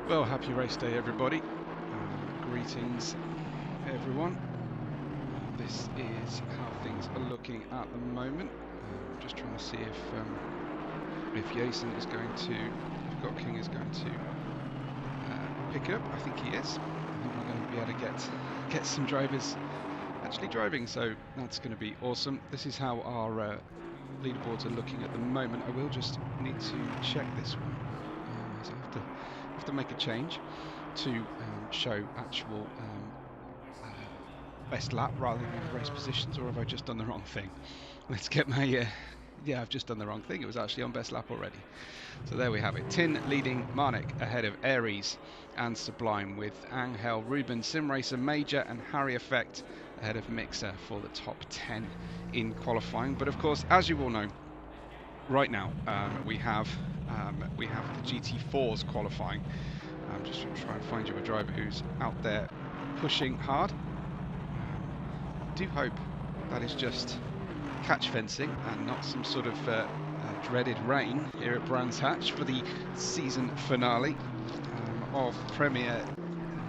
Well, happy race day, everybody. Greetings, everyone. This is how things are looking at the moment. I'm just trying to see if Jason is going to, if Got King is going to pick it up. I think he is. I think we're going to be able to get some drivers actually driving, so that's going to be awesome. This is how our leaderboards are looking at the moment. I will just need to check this one. So I have to make a change to show actual best lap rather than race positions, or have I just done the wrong thing? Let's get my yeah, I've just done the wrong thing. It was actually on best lap already. So there we have it. Tin leading Marnik ahead of Aries and Sublime, with Angel, Ruben, Simracing, Major and Harry Effect ahead of Mixer for the top 10 in qualifying. But of course, as you all know, right now we have the GT4s qualifying. I'm just going to try and find you a driver who's out there pushing hard. I do hope that is just catch fencing and not some sort of dreaded rain here at Brands Hatch for the season finale of Premier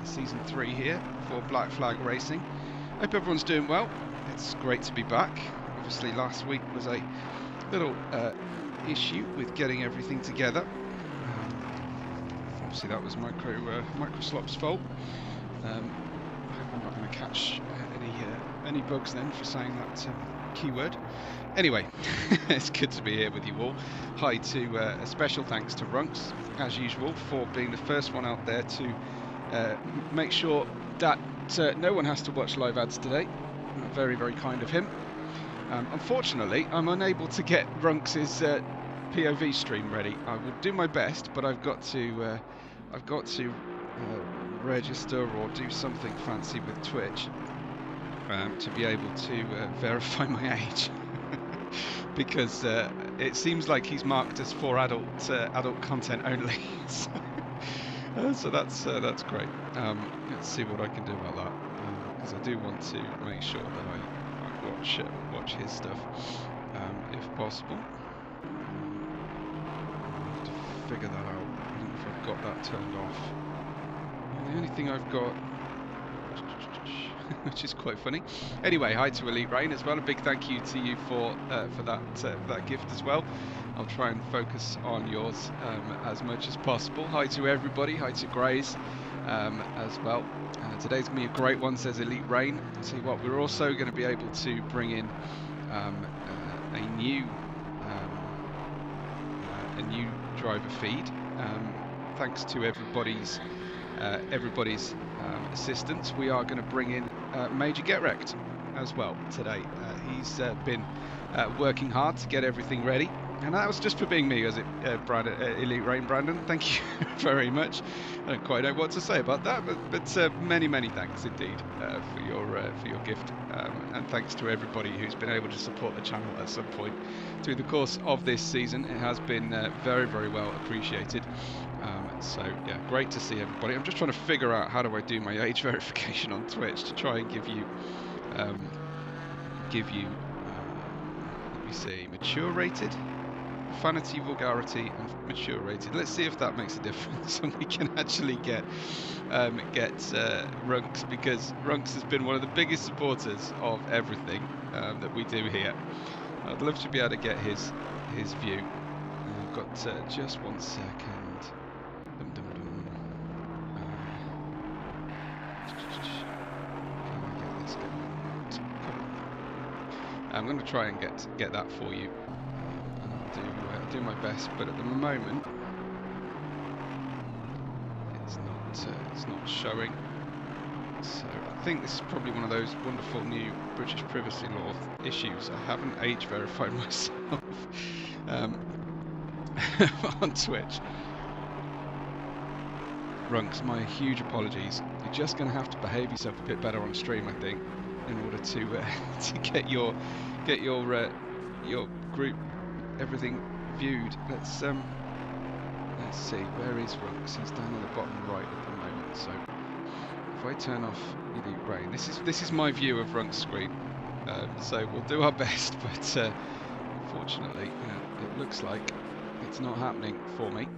Season 3 here for Black Flag Racing. Hope everyone's doing well. It's great to be back. Obviously last week was a little issue with getting everything together. Obviously that was Microslop's fault. I hope I'm not going to catch any bugs then for saying that keyword. Anyway, it's good to be here with you all. Hi to a special thanks to Runks, as usual, for being the first one out there to make sure that no one has to watch live ads today. Very, very kind of him. Unfortunately, I'm unable to get Runks' POV stream ready. I will do my best, but I've got to register or do something fancy with Twitch to be able to verify my age, because it seems like he's marked as for adult content only. So that's great. Let's see what I can do about that, because I do want to make sure that I watch his stuff if possible. I have to figure that out. I don't know if I've got that turned off. The only thing I've got, which is quite funny. Anyway, hi to Elite Rain as well. A big thank you to you for that gift as well. I'll try and focus on yours as much as possible. Hi to everybody. Hi to Grays as well. Today's going to be a great one, says Elite Rain. I'll tell you what, we're also going to be able to bring in a new driver feed, thanks to everybody's assistance. We are going to bring in Major Get Wrecked as well today. He's been working hard to get everything ready, and that was just for being me, was it, Elite Rain Brandon? Thank you very much. I don't quite know what to say about that, but many thanks indeed for your gift, and thanks to everybody who's been able to support the channel at some point through the course of this season. It has been very well appreciated. So yeah, great to see everybody. I'm just trying to figure out how do I do my age verification on Twitch to try and give you let me see, mature rated, vanity, vulgarity and mature rated. Let's see if that makes a difference and we can actually get Runks, because Runks has been one of the biggest supporters of everything that we do here. I'd love to be able to get his view. I've got just 1 second. I'm going to try and get that for you. I'll do my best, but at the moment it's not showing. So I think this is probably one of those wonderful new British privacy law issues. I haven't age verified myself on Twitch. Runks, my huge apologies. You're just going to have to behave yourself a bit better on stream, I think, in order to get your group everything viewed. Let's see, where is Runks? He's down in the bottom right at the moment. So if I turn off Elite Rain, this is my view of Runks' screen. So we'll do our best, but unfortunately, it looks like it's not happening for me.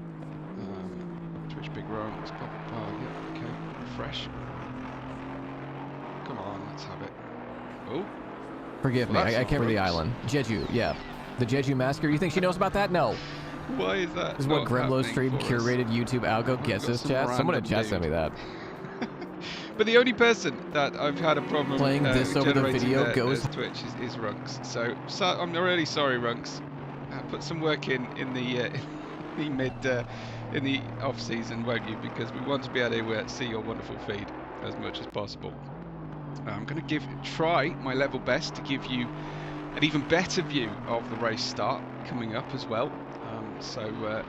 Twitch big rungs. Pop bar. Yep. Okay. Refresh. Come on, let's have it. Oh. Forgive me, I can't remember the island. Jeju, yeah. The Jeju Massacre. You think she knows about that? No. Why is that? This is what Grimlow stream curated YouTube algo gets us, chat. Someone in chat sent me that. But the only person that I've had a problem playing this over the video goes Twitch is Runks. So I'm really sorry, Runks. Put some work in the in the off season, won't you? Because we want to be able to see your wonderful feed as much as possible. I'm going to try my level best to give you an even better view of the race start coming up as well. So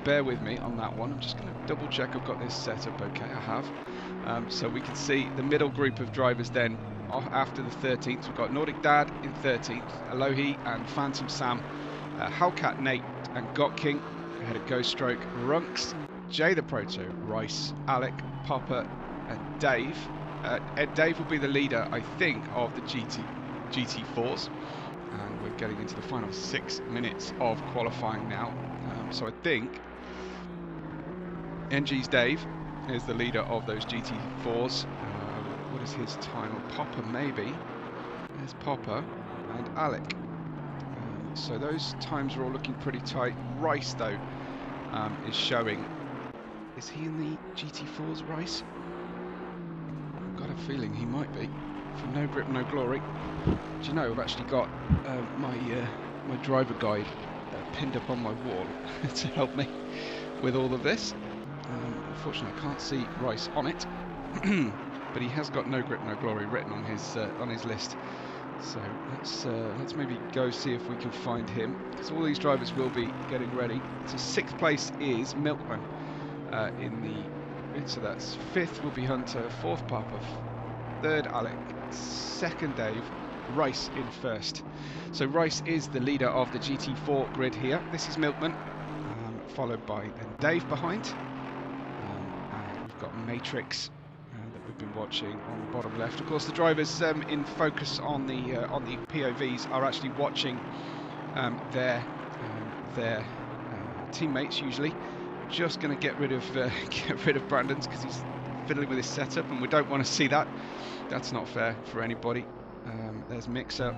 bear with me on that one. I'm just going to double check I've got this set up okay. I have. So we can see the middle group of drivers then after the 13th. We've got Nordic Dad in 13th, Alohi and Phantom Sam, Hellcat Nate and Got King ahead of Ghost Stroke, Runks, Jay the Proto, Rice, Alec, Popper and Dave. Dave will be the leader, I think, of the GT4s. And we're getting into the final 6 minutes of qualifying now. So I think NG's Dave is the leader of those GT4s. What is his time? Or Popper, maybe. There's Popper and Alec. So those times are all looking pretty tight. Rice, though, is showing. Is he in the GT4s, Rice? I've got a feeling he might be. For No Grip, No Glory. Do you know, I've actually got my driver guide pinned up on my wall to help me with all of this. Unfortunately, I can't see Rice on it, but he has got No Grip, No Glory written on his list. So let's maybe go see if we can find him, because all these drivers will be getting ready. So 6th place is Milkman so that's 5th will be Hunter, 4th Papa, 3rd Alec, 2nd Dave, Rice in 1st. So Rice is the leader of the GT4 grid here. This is Milkman, followed by then Dave behind, and we've got Matrix that we've been watching on the bottom left. Of course, the drivers in focus on the POVs are actually watching their teammates usually. Just going to get rid of Brandon's because he's fiddling with his setup, and we don't want to see that. That's not fair for anybody. There's Mixer,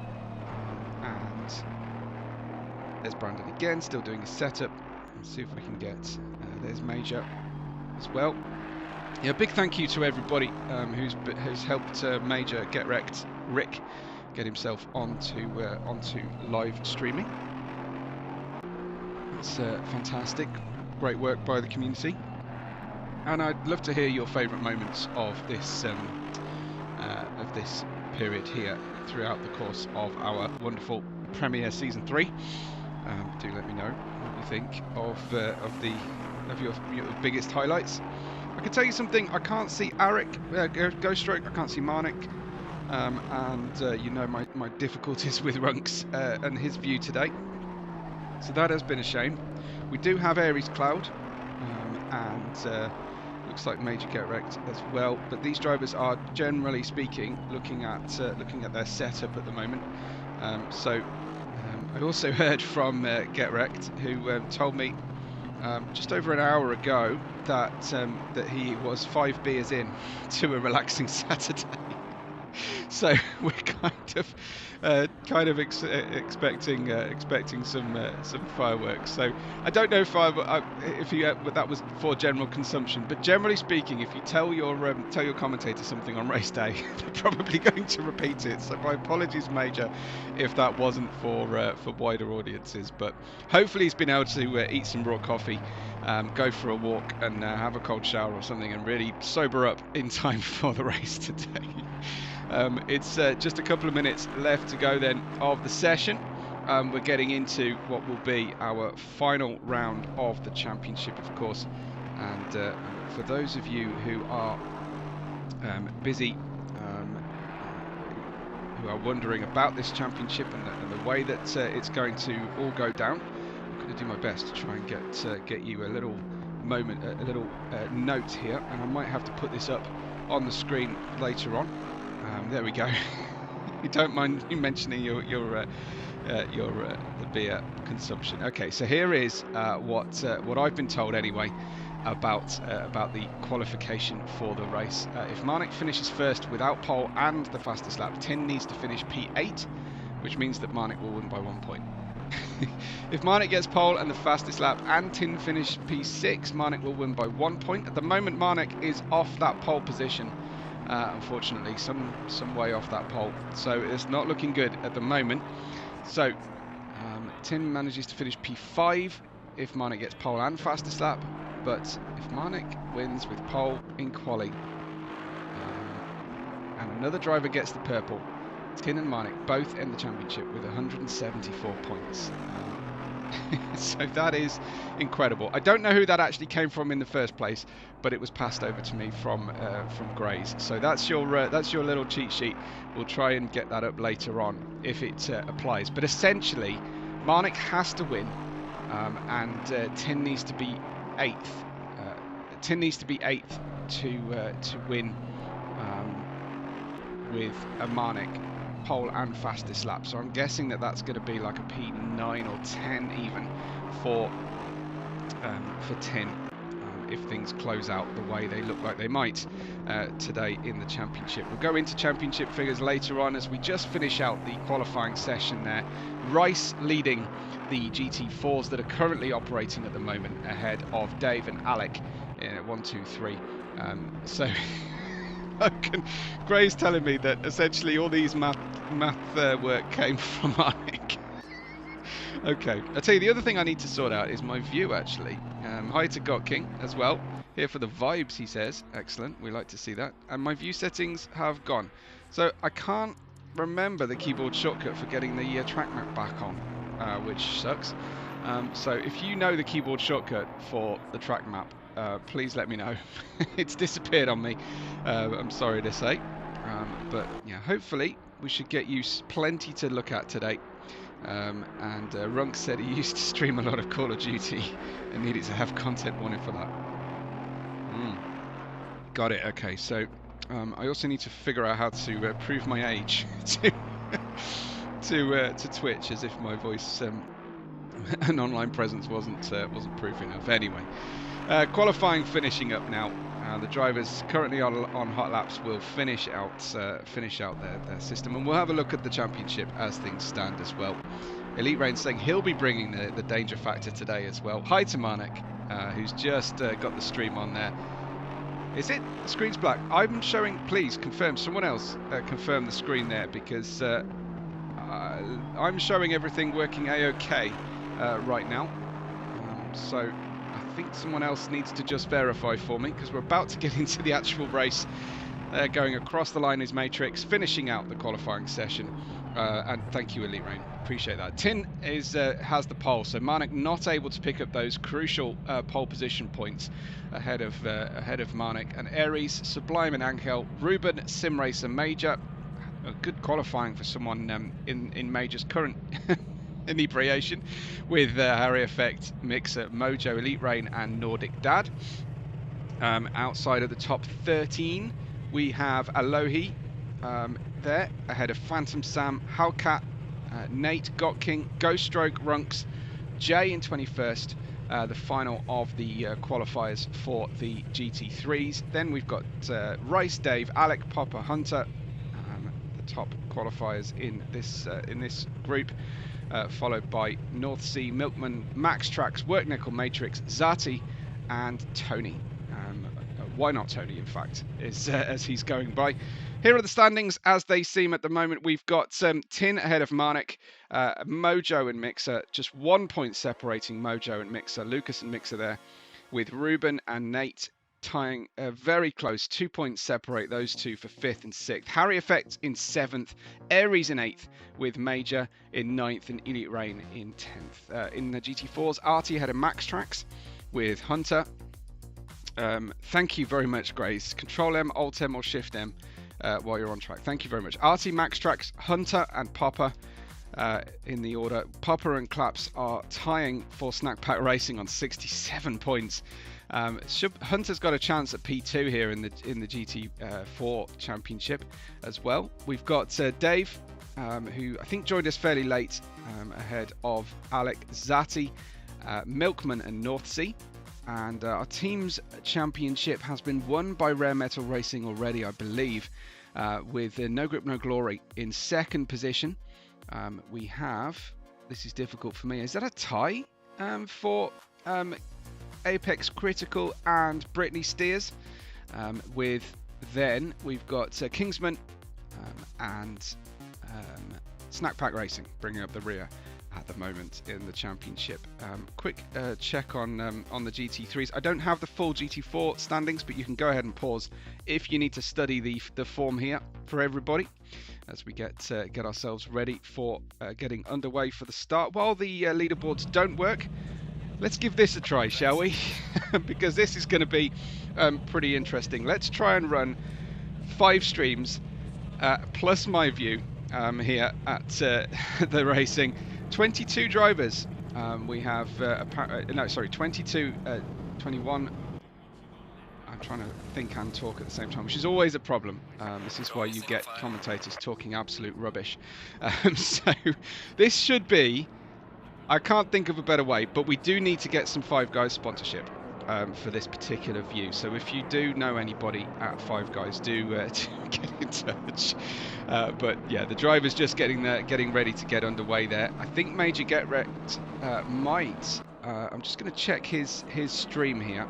and there's Brandon again, still doing his setup. Let's see if we can get. There's Major as well. Yeah, big thank you to everybody who's helped Major get wrecked. Rick get himself onto live streaming. It's fantastic. Great work by the community, and I'd love to hear your favourite moments of this period here throughout the course of our wonderful Premier Season 3. Do let me know what you think of your biggest highlights. I can tell you something. I can't see Eric Ghost Stroke. I can't see Marnik, and you know my difficulties with Runks and his view today. So that has been a shame. We do have Aries Cloud, and looks like Major get wrecked as well. But these drivers are, generally speaking, looking at their setup at the moment. I also heard from Get Wrecked, who told me just over an hour ago that he was 5 beers in to a relaxing Saturday. So we're kind of expecting some fireworks. So I don't know if that was for general consumption, but generally speaking, if you tell your commentator something on race day, they're probably going to repeat it. So my apologies, Major, if that wasn't for wider audiences. But hopefully he's been able to eat some raw coffee, go for a walk, and have a cold shower or something, and really sober up in time for the race today. It's just a couple of minutes left to go then of the session. We're getting into what will be our final round of the championship, of course. And for those of you who are busy, who are wondering about this championship and the way that it's going to all go down, I'm going to do my best to try and get you a little moment, a little note here, and I might have to put this up on the screen later on. There we go. You don't mind you mentioning the beer consumption. Okay, so here is what I've been told anyway. about the qualification for the race. If Marnik finishes first without pole and the fastest lap, Tin needs to finish P8, which means that Marnik will win by 1 point. If Marnik gets pole and the fastest lap and Tin finish P6, Marnik will win by 1 point. At the moment, Marnik is off that pole position, unfortunately, some way off that pole, so it's not looking good at the moment. So Tin manages to finish P5 if Marnik gets pole and fastest lap, but if Marnik wins with pole in quali and another driver gets the purple, Tin and Marnik both end the championship with 174 points. So that is incredible. I don't know who that actually came from in the first place, but it was passed over to me from Grays. So that's your little cheat sheet. We'll try and get that up later on if it applies. But essentially, Marnik has to win, and Tin needs to be 8th. Tin needs to be 8th to win with a Marnik pole and fastest lap. So I'm guessing that that's going to be like a P9 or 10 even for Tin, if things close out the way they look like they might today in the championship. We'll go into championship figures later on as we just finish out the qualifying session there. Rice leading the GT4s that are currently operating at the moment ahead of Dave and Alec in 1, 2, 3. So Gray's telling me that essentially all these math work came from Marnik. Okay, I'll tell you the other thing I need to sort out is my view actually. Hi to Got King as well, here for the vibes, he says. Excellent, we like to see that. And my view settings have gone, so I can't remember the keyboard shortcut for getting the track map back on, which sucks. So if you know the keyboard shortcut for the track map, please let me know. It's disappeared on me, I'm sorry to say, but yeah, hopefully we should get you plenty to look at today. And Runk said he used to stream a lot of Call of Duty and needed to have content warning for that. Got it. Okay, so I also need to figure out how to prove my age to Twitch, as if my voice and online presence wasn't proof enough. Anyway, qualifying finishing up now. The drivers currently on hot laps will finish out their system, and we'll have a look at the championship as things stand as well. Elite Rain saying he'll be bringing the danger factor today as well. Hi to Marnik, who's just got the stream on there. Is it? The screen's black. I'm showing. Please confirm. Someone else confirm the screen there, because I'm showing everything working a-okay right now. So I think someone else needs to just verify for me, because we're about to get into the actual race. Going across the line is Matrix, finishing out the qualifying session. And thank you, Elite Rain. Appreciate that. Tin has the pole, so Marnik not able to pick up those crucial pole position points ahead of Marnik. And Aries, Sublime and Angel, Ruben, Simracing, Major. A good qualifying for someone in Major's current inebriation, with Harry Effect, Mixer, Mojo, Elite Rain and Nordic Dad. Outside of the top 13 we have Alohi there ahead of Phantom Sam, Hellcat, Nate, Got King, Ghost Stroke, Runks, Jay in 21st, the final of the qualifiers for the GT3s. Then we've got Rice, Dave, Alec, Popper, Hunter, the top qualifiers in this group. Followed by North Sea, Milkman, Max Trax, Work Nickel, Matrix, Zati, and Tony. Why not Tony, in fact, as he's going by. Here are the standings as they seem at the moment. We've got Tin ahead of Marnik, Mojo and Mixer, just 1 point separating Mojo and Mixer. Lucas and Mixer there, with Ruben and Nate tying very close. 2 points separate those two for 5th and 6th. Harry Effect in 7th, Aries in 8th, with Major in 9th and Elite Rain in 10th. In the GT4s, Artie had a Max Trax with Hunter. Thank you very much, Grace. Control M, Alt M or Shift M while you're on track. Thank you very much. Artie, Max Trax, Hunter and Popper in the order. Popper and Claps are tying for Snack Pack Racing on 67 points. Hunter's got a chance at P2 here in the GT4 championship as well. We've got Dave, who I think joined us fairly late, ahead of Alec, Zati, Milkman and North Sea. And our team's championship has been won by Rare Metal Racing already, I believe, with No Grip No Glory in second position. We have, this is difficult for me, is that a tie for Apex Critical and Brittany Steers? Then we've got Kingsman and Snack Pack Racing bringing up the rear at the moment in the championship. Quick check on the GT3s. I don't have the full GT4 standings, but you can go ahead and pause if you need to study the form here for everybody as we get ourselves ready for getting underway for the start. While the leaderboards don't work, let's give this a try, shall we? Because this is going to be pretty interesting. Let's try and run 5 streams plus my view here at the racing. 22 drivers. We have 22, 21. I'm trying to think and talk at the same time, which is always a problem. This is why you get commentators talking absolute rubbish. So this should be, I can't think of a better way, but we do need to get some Five Guys sponsorship for this particular view. So if you do know anybody at Five Guys, do get in touch. But yeah, the driver's just getting ready to get underway there. I think Major Get Wrecked might. I'm just going to check his stream here.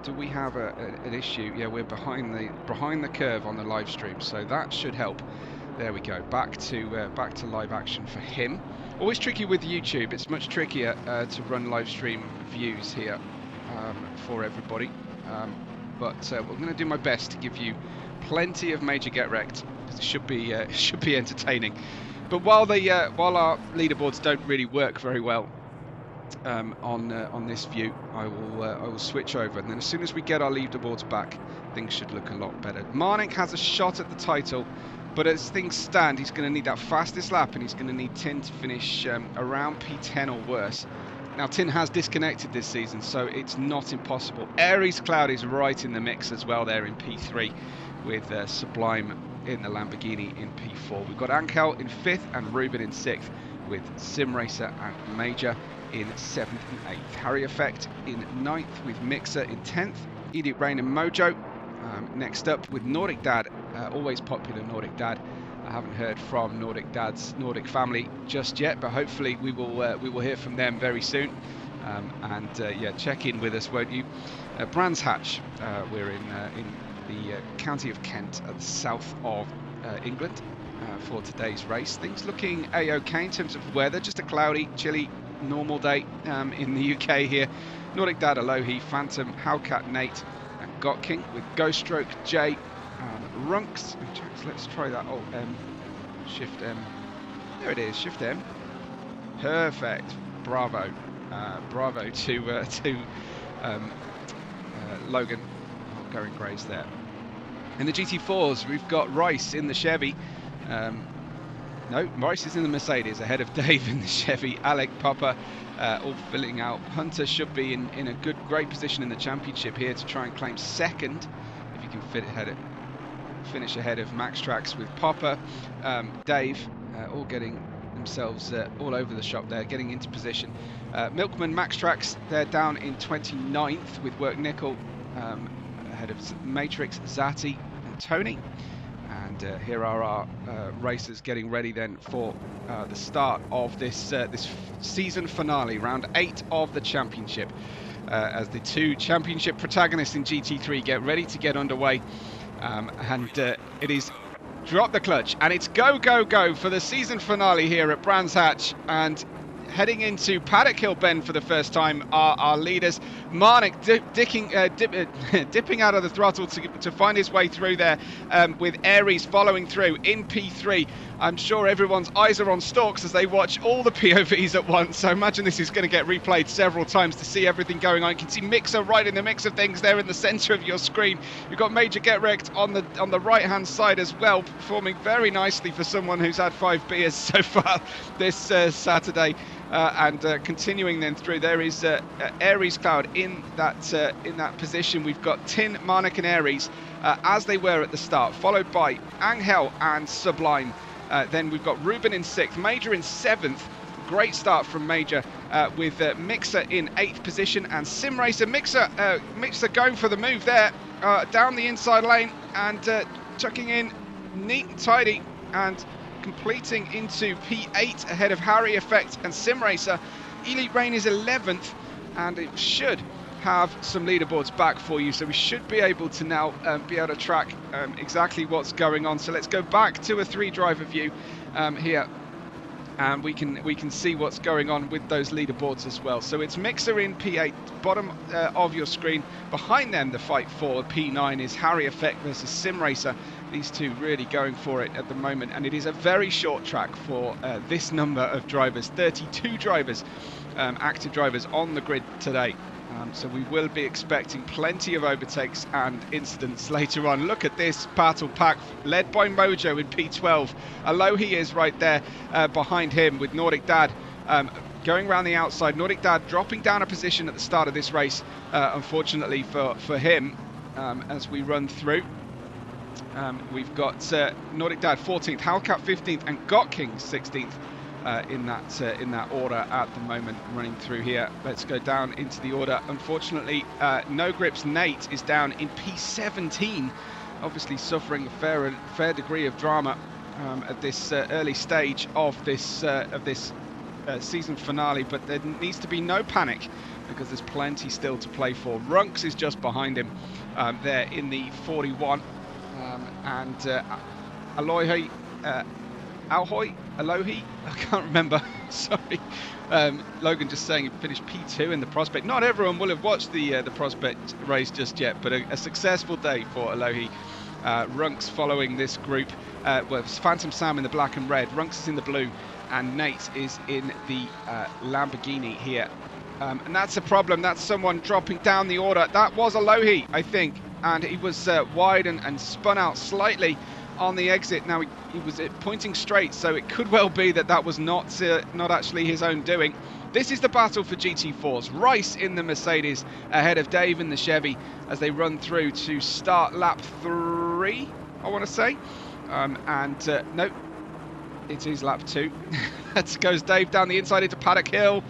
Do we have an issue? Yeah, we're behind the curve on the live stream, so that should help. There we go. Back to live action for him. Always tricky with YouTube. It's much trickier to run live stream views here for everybody. But I'm going to do my best to give you plenty of Major Get Wrecked. It should be entertaining. But while our leaderboards don't really work very well on this view, I will switch over, and then as soon as we get our leaderboards back, things should look a lot better. Marnik has a shot at the title, but as things stand, he's going to need that fastest lap, and he's going to need Tin to finish around P10 or worse. Now, Tin has disconnected this season, so it's not impossible. Aries Cloud is right in the mix as well there in P3, with Sublime in the Lamborghini in P4. We've got Ankel in 5th and Ruben in 6th, with Simracer and Major in 7th and 8th. Harry Effect in 9th, with Mixer in 10th. Idiot Rain and Mojo next up, with Nordic Dad, always popular Nordic Dad. I haven't heard from Nordic Dad's Nordic family just yet, but hopefully we will hear from them very soon. Yeah, check in with us, won't you? Brands Hatch, we're in the county of Kent at the south of England for today's race. Things looking a-okay in terms of weather, just a cloudy, chilly, normal day in the UK here. Nordic Dad, Alohi, Phantom, Howcat, Nate, and Gotking, with Ghost Stroke, Jay, Runks. Let's try that. Oh, Shift M. There it is, Shift M. Perfect. Bravo. Bravo to Logan. Oh, going Grays there. In the GT4s, we've got Rice in the Chevy. No, Rice is in the Mercedes, ahead of Dave in the Chevy. Alec, Papa, all filling out. Hunter should be in a great position in the championship here to try and claim second, if you can finish ahead of Max Trax, with Papa, Dave, all getting themselves all over the shop there, getting into position. Milkman, Max Trax, they're down in 29th, with Work Nickel ahead of Matrix, Zati, and Tony. And here are our racers getting ready then for the start of this season finale, round 8 of the championship, as the 2 championship protagonists in GT3 get ready to get underway. It is drop the clutch, and it's go, go, go for the season finale here at Brands Hatch. And heading into Paddock Hill Bend for the first time are our leaders. Marnik dipping out of the throttle to find his way through there, with Aries following through in P3. I'm sure everyone's eyes are on stalks as they watch all the POVs at once. So imagine this is going to get replayed several times to see everything going on. You can see Mixer right in the mix of things there in the centre of your screen. You've got Major Get Wrecked on the right-hand side as well, performing very nicely for someone who's had 5 beers so far this Saturday. Continuing then through, there is Aries Cloud in that position. We've got Tin, Marnik and Aries as they were at the start, followed by Angel and Sublime. Then we've got Ruben in 6th, Major in 7th, great start from Major with Mixer in 8th position, and Simracer Mixer going for the move there down the inside lane and chucking in neat and tidy and completing into P8 ahead of Harry Effect and Simracer. Elite Rain is 11th, and it should have some leaderboards back for you, so we should be able to now be able to track exactly what's going on. So let's go back to a 3-driver view here, and we can see what's going on with those leaderboards as well. So it's Mixer in P8, bottom of your screen. Behind them, the fight for P9 is Harry Effect versus Simracer. These two really going for it at the moment, and it is a very short track for this number of drivers. 32 drivers, active drivers on the grid today. So we will be expecting plenty of overtakes and incidents later on. Look at this battle pack led by Mojo in P12. Alohi is right there behind him with Nordic Dad going around the outside. Nordic Dad dropping down a position at the start of this race, unfortunately for him, as we run through. We've got Nordic Dad 14th, Howlcat 15th, and Got King 16th. In that order at the moment, running through here. Let's go down into the order. Unfortunately, No Grips Nate is down in P17, obviously suffering a fair degree of drama at this early stage of this season finale, but there needs to be no panic because there's plenty still to play for. Runks is just behind him there in the 41, and Alohi, I can't remember, sorry. Logan just saying he finished P2 in the Prospect. Not everyone will have watched the Prospect race just yet, but a successful day for Alohi. Runks following this group, well, Phantom Sam in the black and red, Runks is in the blue, and Nate is in the Lamborghini here. And that's a problem, that's someone dropping down the order. That was Alohi, I think, and he was wide and spun out slightly on the exit. Now he was pointing straight, so it could well be that was not actually his own doing. This is the battle for GT4s. Rice in the Mercedes ahead of Dave in the Chevy as they run through to start lap 3, I want to say. No, it is lap 2. That goes Dave down the inside into Paddock Hill.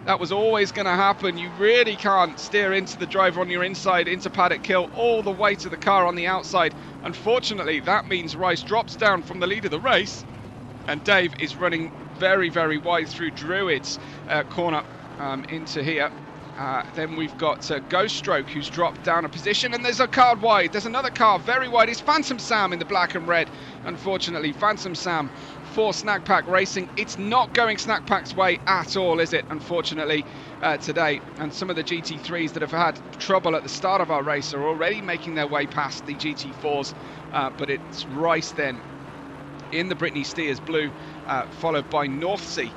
That was always going to happen. You really can't steer into the driver on your inside into Paddock Hill all the way to the car on the outside. Unfortunately, that means Rice drops down from the lead of the race, and Dave is running very, very wide through Druid's corner into here. Then we've got Ghost Stroke, who's dropped down a position, and there's a car wide. There's another car very wide. It's Phantom Sam in the black and red. Unfortunately, Phantom Sam for Snack Pack Racing. It's not going Snack Pack's way at all, is it? Unfortunately, today. And some of the GT3s that have had trouble at the start of our race are already making their way past the GT4s. But it's Rice then in the Brittany Steers blue, followed by Northsea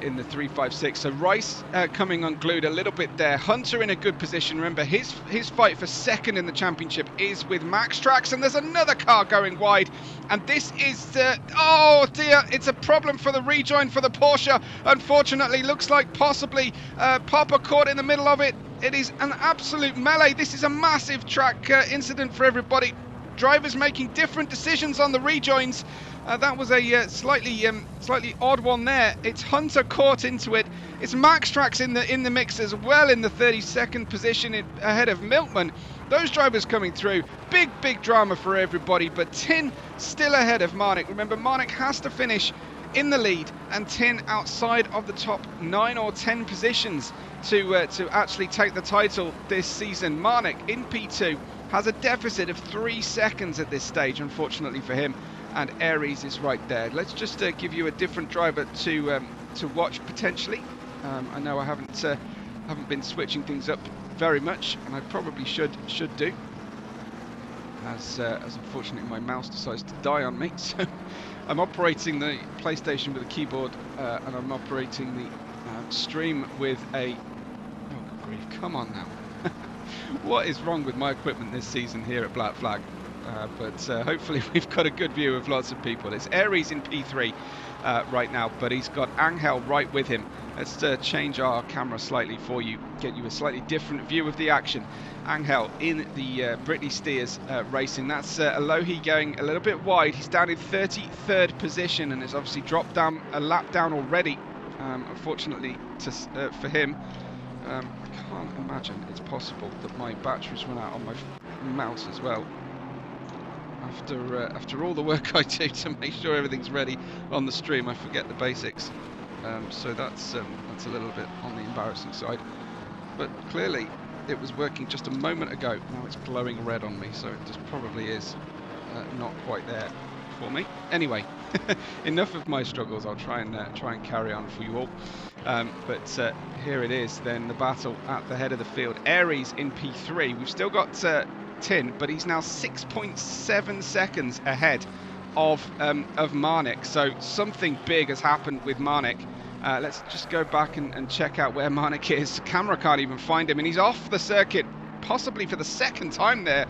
in the 356. So Rice coming unglued a little bit there. Hunter in a good position. Remember, his fight for second in the championship is with Max Trax, and there's another car going wide, and this is oh dear, it's a problem for the rejoin for the Porsche. Unfortunately, looks like possibly Papa caught in the middle of it. It is an absolute melee. This is a massive track incident for everybody. Drivers making different decisions on the rejoins. That was a slightly odd one there. It's Hunter caught into it. It's Max Trax in the mix as well in the 32nd position ahead of Milkman. Those drivers coming through. Big drama for everybody, but Tin still ahead of Marnik. Remember, Marnik has to finish in the lead and Tin outside of the top 9 or 10 positions to actually take the title this season. Marnik in P2 has a deficit of 3 seconds at this stage, unfortunately for him, and Aries is right there. Let's just give you a different driver to watch potentially. I know I haven't been switching things up very much, and I probably should do, as unfortunately my mouse decides to die on me. So I'm operating the PlayStation with a keyboard, and I'm operating the stream with a... Oh, good grief, come on now. What is wrong with my equipment this season here at Black Flag? But hopefully we've got a good view of lots of people. It's Aries in P3 right now, but he's got Angel right with him. Let's change our camera slightly for you, get you a slightly different view of the action. Angel in the Brittany Steers racing. That's Alohi going a little bit wide. He's down in 33rd position and has obviously dropped down a lap down already Unfortunately for him, I can't imagine it's possible that my batteries run out on my mouse as well. After all the work I do to make sure everything's ready on the stream, I forget the basics. So that's a little bit on the embarrassing side. But clearly it was working just a moment ago. Now it's glowing red on me, so it just probably is not quite there for me. Anyway, enough of my struggles. I'll try and carry on for you all. But here it is then, the battle at the head of the field. Aries in P3. We've still got Tin, but he's now 6.7 seconds ahead of Marnik. So something big has happened with Marnik. Let's just go back and check out where Marnik is. The camera can't even find him, and he's off the circuit, possibly for the second time there,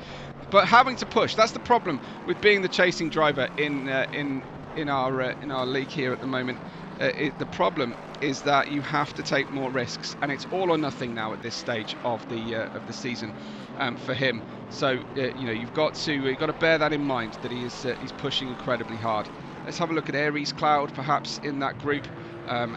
but having to push. That's the problem with being the chasing driver in our league here at the moment. The problem is that you have to take more risks, and it's all or nothing now at this stage of the season for him. So you've got to bear that in mind, that he's pushing incredibly hard. Let's have a look at Aries Cloud, perhaps in that group, and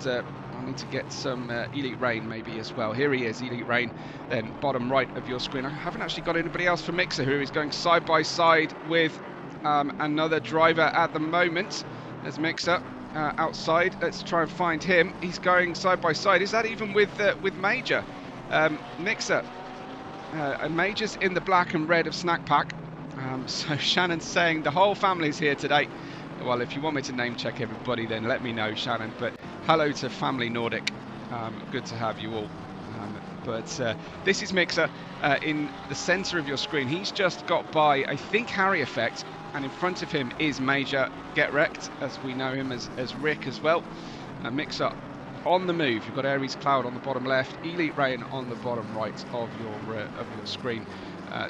I need to get some Elite Rain maybe as well. Here he is, Elite Rain, then bottom right of your screen. I haven't actually got anybody else for Mixer, who is going side by side with another driver at the moment. There's Mixer outside. Let's try and find him. He's going side by side. Is that even with Major? Mixer. Major's in the black and red of Snack Pack. So Shannon's saying the whole family's here today. Well, if you want me to name check everybody, then let me know, Shannon. But hello to Family Nordic. Good to have you all. But this is Mixer in the centre of your screen. He's just got by, I think, Harry Effect, and in front of him is Major Get Wrecked, as we know him as Rick as well. Mixer on the move. You've got Aries Cloud on the bottom left, Elite Rain on the bottom right of your screen.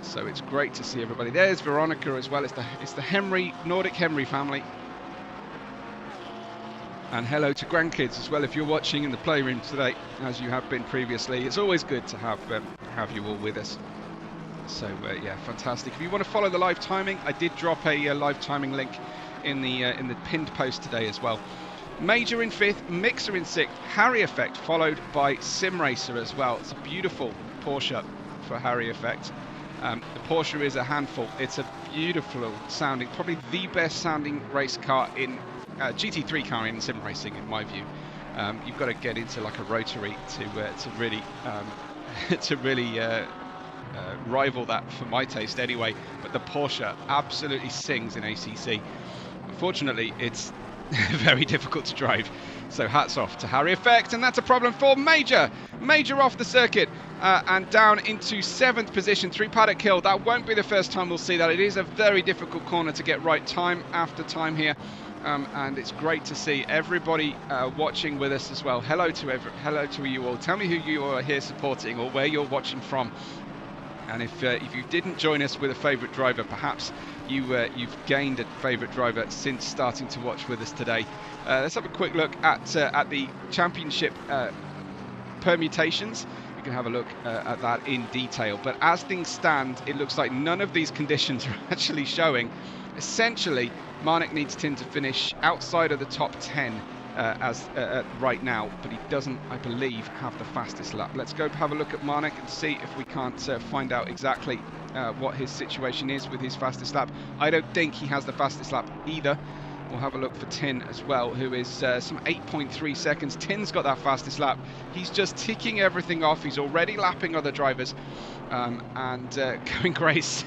So it's great to see everybody. There's Veronica as well. It's the Nordic Henry family. And hello to grandkids as well, if you're watching in the playroom today, as you have been previously. It's always good to have you all with us. So yeah, fantastic. If you want to follow the live timing, I did drop a live timing link in the pinned post today as well. Major in 5th, Mixer in 6th, Harry Effect followed by Simracer as well. It's a beautiful Porsche for Harry Effect. The Porsche is a handful. It's a beautiful sounding, probably the best sounding race car in GT3 car in sim racing, in my view. You've got to get into like a rotary to really rival that for my taste anyway. But the Porsche absolutely sings in ACC. Unfortunately, it's very difficult to drive. So hats off to Harry Effect, and that's a problem for Major. Major off the circuit and down into 7th position, 3 paddock hill. That won't be the first time we'll see that. It is a very difficult corner to get right time after time here. And it's great to see everybody watching with us as well. Hello to you all. Tell me who you are here supporting or where you're watching from. And if you didn't join us with a favourite driver, perhaps you've gained a favourite driver since starting to watch with us today. Let's have a quick look at the championship permutations. You can have a look at that in detail. But as things stand, it looks like none of these conditions are actually showing. Essentially, Marnik needs Tin to finish outside of the top 10 right now, but he doesn't, I believe, have the fastest lap. Let's go have a look at Marnik and see if we can't find out exactly what his situation is with his fastest lap. I don't think he has the fastest lap either. We'll have a look for Tin as well, who is some 8.3 seconds. Tin's got that fastest lap. He's just ticking everything off. He's already lapping other drivers. And Going Grace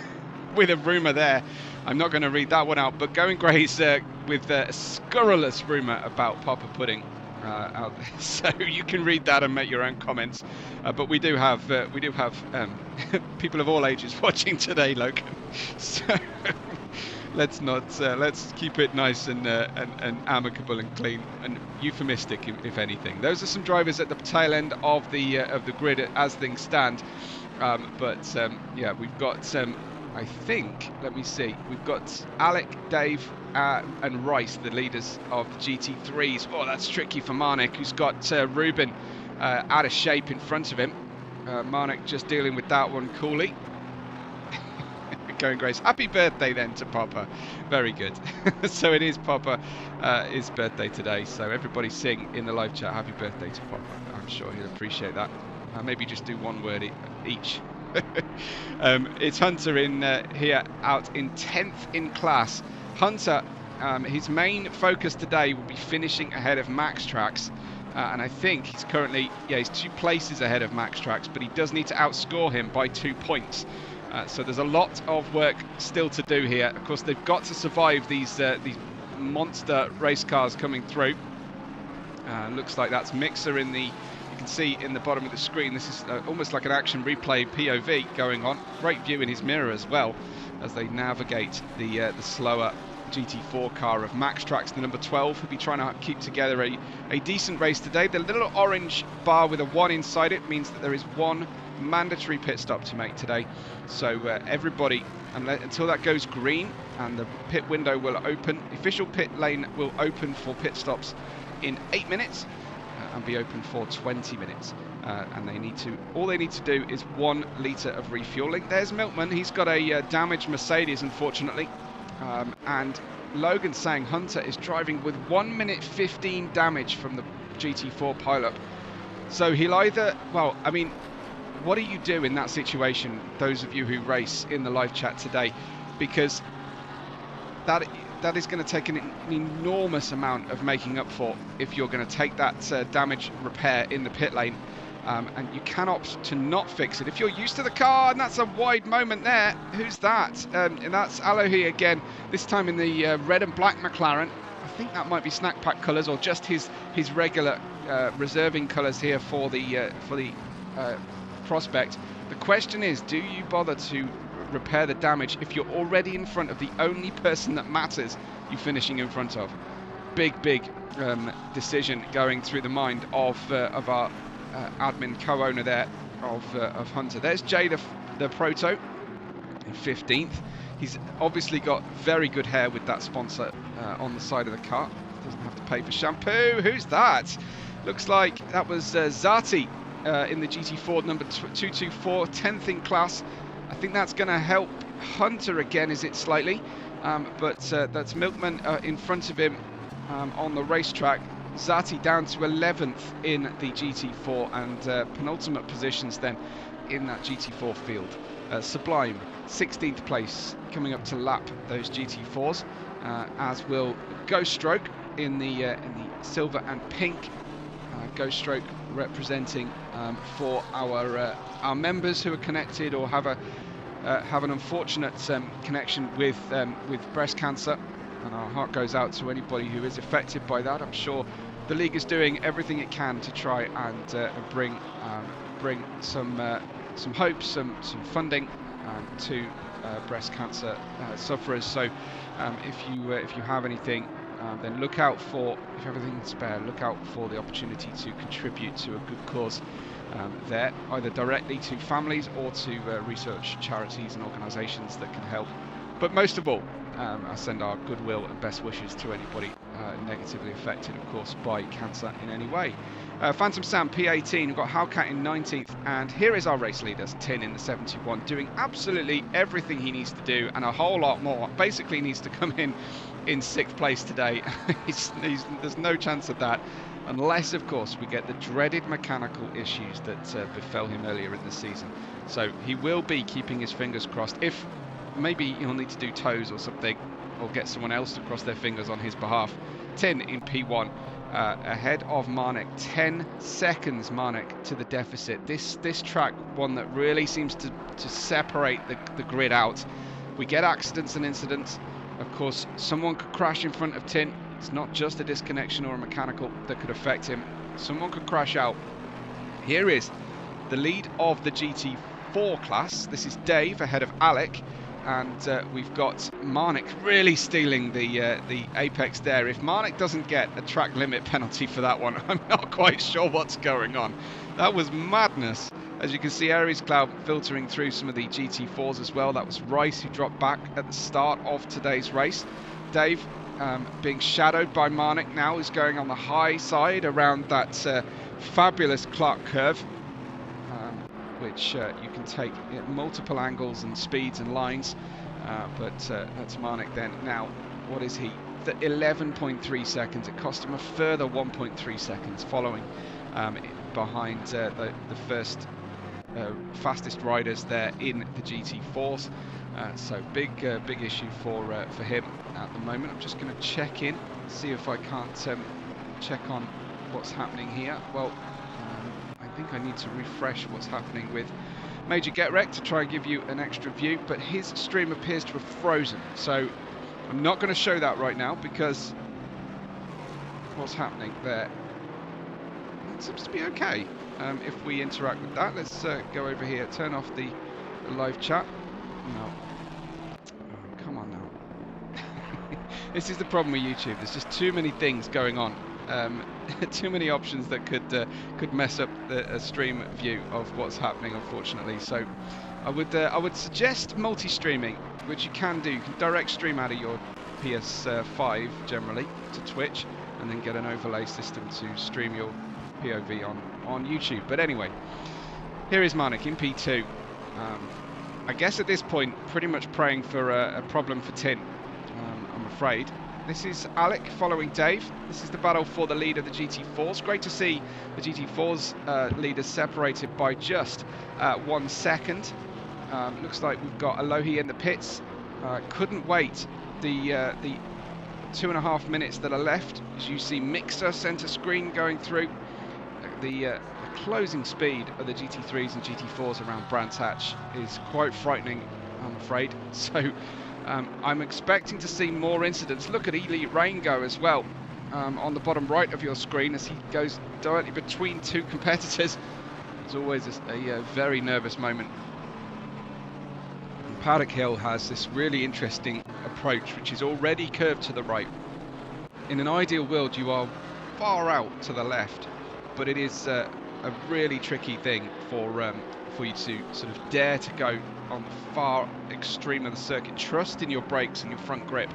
with a rumour there. I'm not going to read that one out, but Going Grace with a scurrilous rumour about Papa Pudding out there. So you can read that and make your own comments. But we do have people of all ages watching today, Logan. So let's keep it nice and amicable and clean and euphemistic, if anything. Those are some drivers at the tail end of the grid as things stand. Yeah, we've got I think, let me see, we've got Alec, Dave and Rice, the leaders of the GT3s. Oh, that's tricky for Marnik, who's got Ruben out of shape in front of him. Marnik just dealing with that one coolly. Going Grace. Happy birthday then to Papa. Very good. So it is Papa, his birthday today. So everybody sing in the live chat, happy birthday to Papa. I'm sure he'll appreciate that. Maybe just do one word each. It's Hunter in here, out in 10th in class. Hunter, his main focus today will be finishing ahead of Max Trax. And I think he's currently, he's 2 places ahead of Max Trax, but he does need to outscore him by 2 points. So there's a lot of work still to do here. Of course, they've got to survive these monster race cars coming through. Looks like that's Mixer in the, you can see in the bottom of the screen, this is almost like an action replay POV going on. Great view in his mirror as well, as they navigate the slower GT4 car of Max Trax, the number 12, who'll be trying to keep together a decent race today. The little orange bar with a 1 inside it means that there is 1 mandatory pit stop to make today. So everybody, until that goes green and the pit window will open, the official pit lane will open for pit stops in 8 minutes and be open for 20 minutes. And all they need to do is 1 litre of refueling. There's Milkman, he's got a damaged Mercedes, unfortunately. And Logan saying Hunter is driving with 1 minute 15 damage from the GT4 pileup. So he'll either, well, I mean, what do you do in that situation, those of you who race in the live chat today? Because that is going to take an enormous amount of making up for if you're going to take that damage repair in the pit lane. And you can opt to not fix it if you're used to the car, and that's a wide moment there. Who's that? And that's Alohi again, this time in the red and black McLaren. I think that might be snack pack colours, or just his regular reserving colours here for the prospect. The question is, do you bother to repair the damage if you're already in front of the only person that matters you finishing in front of? Big decision going through the mind of our admin co-owner there of Hunter. There's Jay the proto in 15th. He's obviously got very good hair with that sponsor on the side of the car. Doesn't have to pay for shampoo. Who's that? Looks like that was Zati in the GT4 number 224, 10th in class. I think that's going to help Hunter again, is it slightly? But that's Milkman in front of him on the racetrack. Zati down to 11th in the GT4 and penultimate positions then in that GT4 field. Sublime 16th place, coming up to lap those GT4s, as will Ghost Stroke in the silver and pink. Ghost Stroke representing for our members who are connected or have an unfortunate connection with breast cancer. And our heart goes out to anybody who is affected by that. I'm sure the league is doing everything it can to try and bring some hope, some funding to breast cancer sufferers. So if you have anything, then look out for, if you have anything spare, look out for the opportunity to contribute to a good cause there, either directly to families or to research charities and organisations that can help. But most of all, I send our goodwill and best wishes to anybody negatively affected, of course, by cancer in any way. Phantom Sam, P18, we've got Howcat in 19th, and here is our race leader, Tin in the 71, doing absolutely everything he needs to do, and a whole lot more. Basically needs to come in 6th place today. There's no chance of that, unless, of course, we get the dreaded mechanical issues that befell him earlier in the season. So he will be keeping his fingers crossed. If maybe he'll need to do toes or something, or get someone else to cross their fingers on his behalf. Tin in P1, ahead of Marnik, 10 seconds Marnik to the deficit. This track, one that really seems to separate the grid out. We get accidents and incidents. Of course, someone could crash in front of Tin. It's not just a disconnection or a mechanical that could affect him. Someone could crash out. Here is the lead of the GT4 class. This is Dave ahead of Alec. And we've got Marnik really stealing the apex there. If Marnik doesn't get a track limit penalty for that one, I'm not quite sure what's going on. That was madness. As you can see, Aries Cloud filtering through some of the GT4s as well. That was Rice who dropped back at the start of today's race. Dave being shadowed by Marnik now is going on the high side around that fabulous Clark curve. Which you can take at multiple angles and speeds and lines. but that's Marnik then. Now, what is he? 11.3 seconds. It cost him a further 1.3 seconds following behind the first fastest riders there in the GT4s. So big issue for him at the moment. I'm just going to check in, see if I can't check on what's happening here. Well, I think I need to refresh what's happening with Major Get Wrecked to try and give you an extra view, but his stream appears to have frozen, so I'm not going to show that right now because what's happening there, it seems to be okay. If we interact with that, let's go over here, turn off the live chat. No, oh, come on now. This is the problem with YouTube. There's just too many things going on. Too many options that could mess up a stream view of what's happening, unfortunately. So I would suggest multi-streaming, which you can do. You can direct stream out of your PS5 generally to Twitch, and then get an overlay system to stream your POV on YouTube. But anyway, here is Marnik in P2. I guess at this point, pretty much praying for a problem for Tin, I'm afraid. This is Alec following Dave. This is the battle for the lead of the GT4s. Great to see the GT4s leaders separated by just 1 second. Looks like we've got Alohi in the pits. Couldn't wait the 2.5 minutes that are left. As you see Mixer center screen going through. The closing speed of the GT3s and GT4s around Brands Hatch is quite frightening, I'm afraid. So I'm expecting to see more incidents. Look at Elite Rain go as well on the bottom right of your screen as he goes directly between two competitors. It's always a very nervous moment. And Paddock Hill has this really interesting approach, which is already curved to the right. In an ideal world, you are far out to the left, but it is a really tricky thing for you to sort of dare to go on the far extreme of the circuit. Trust in your brakes and your front grip,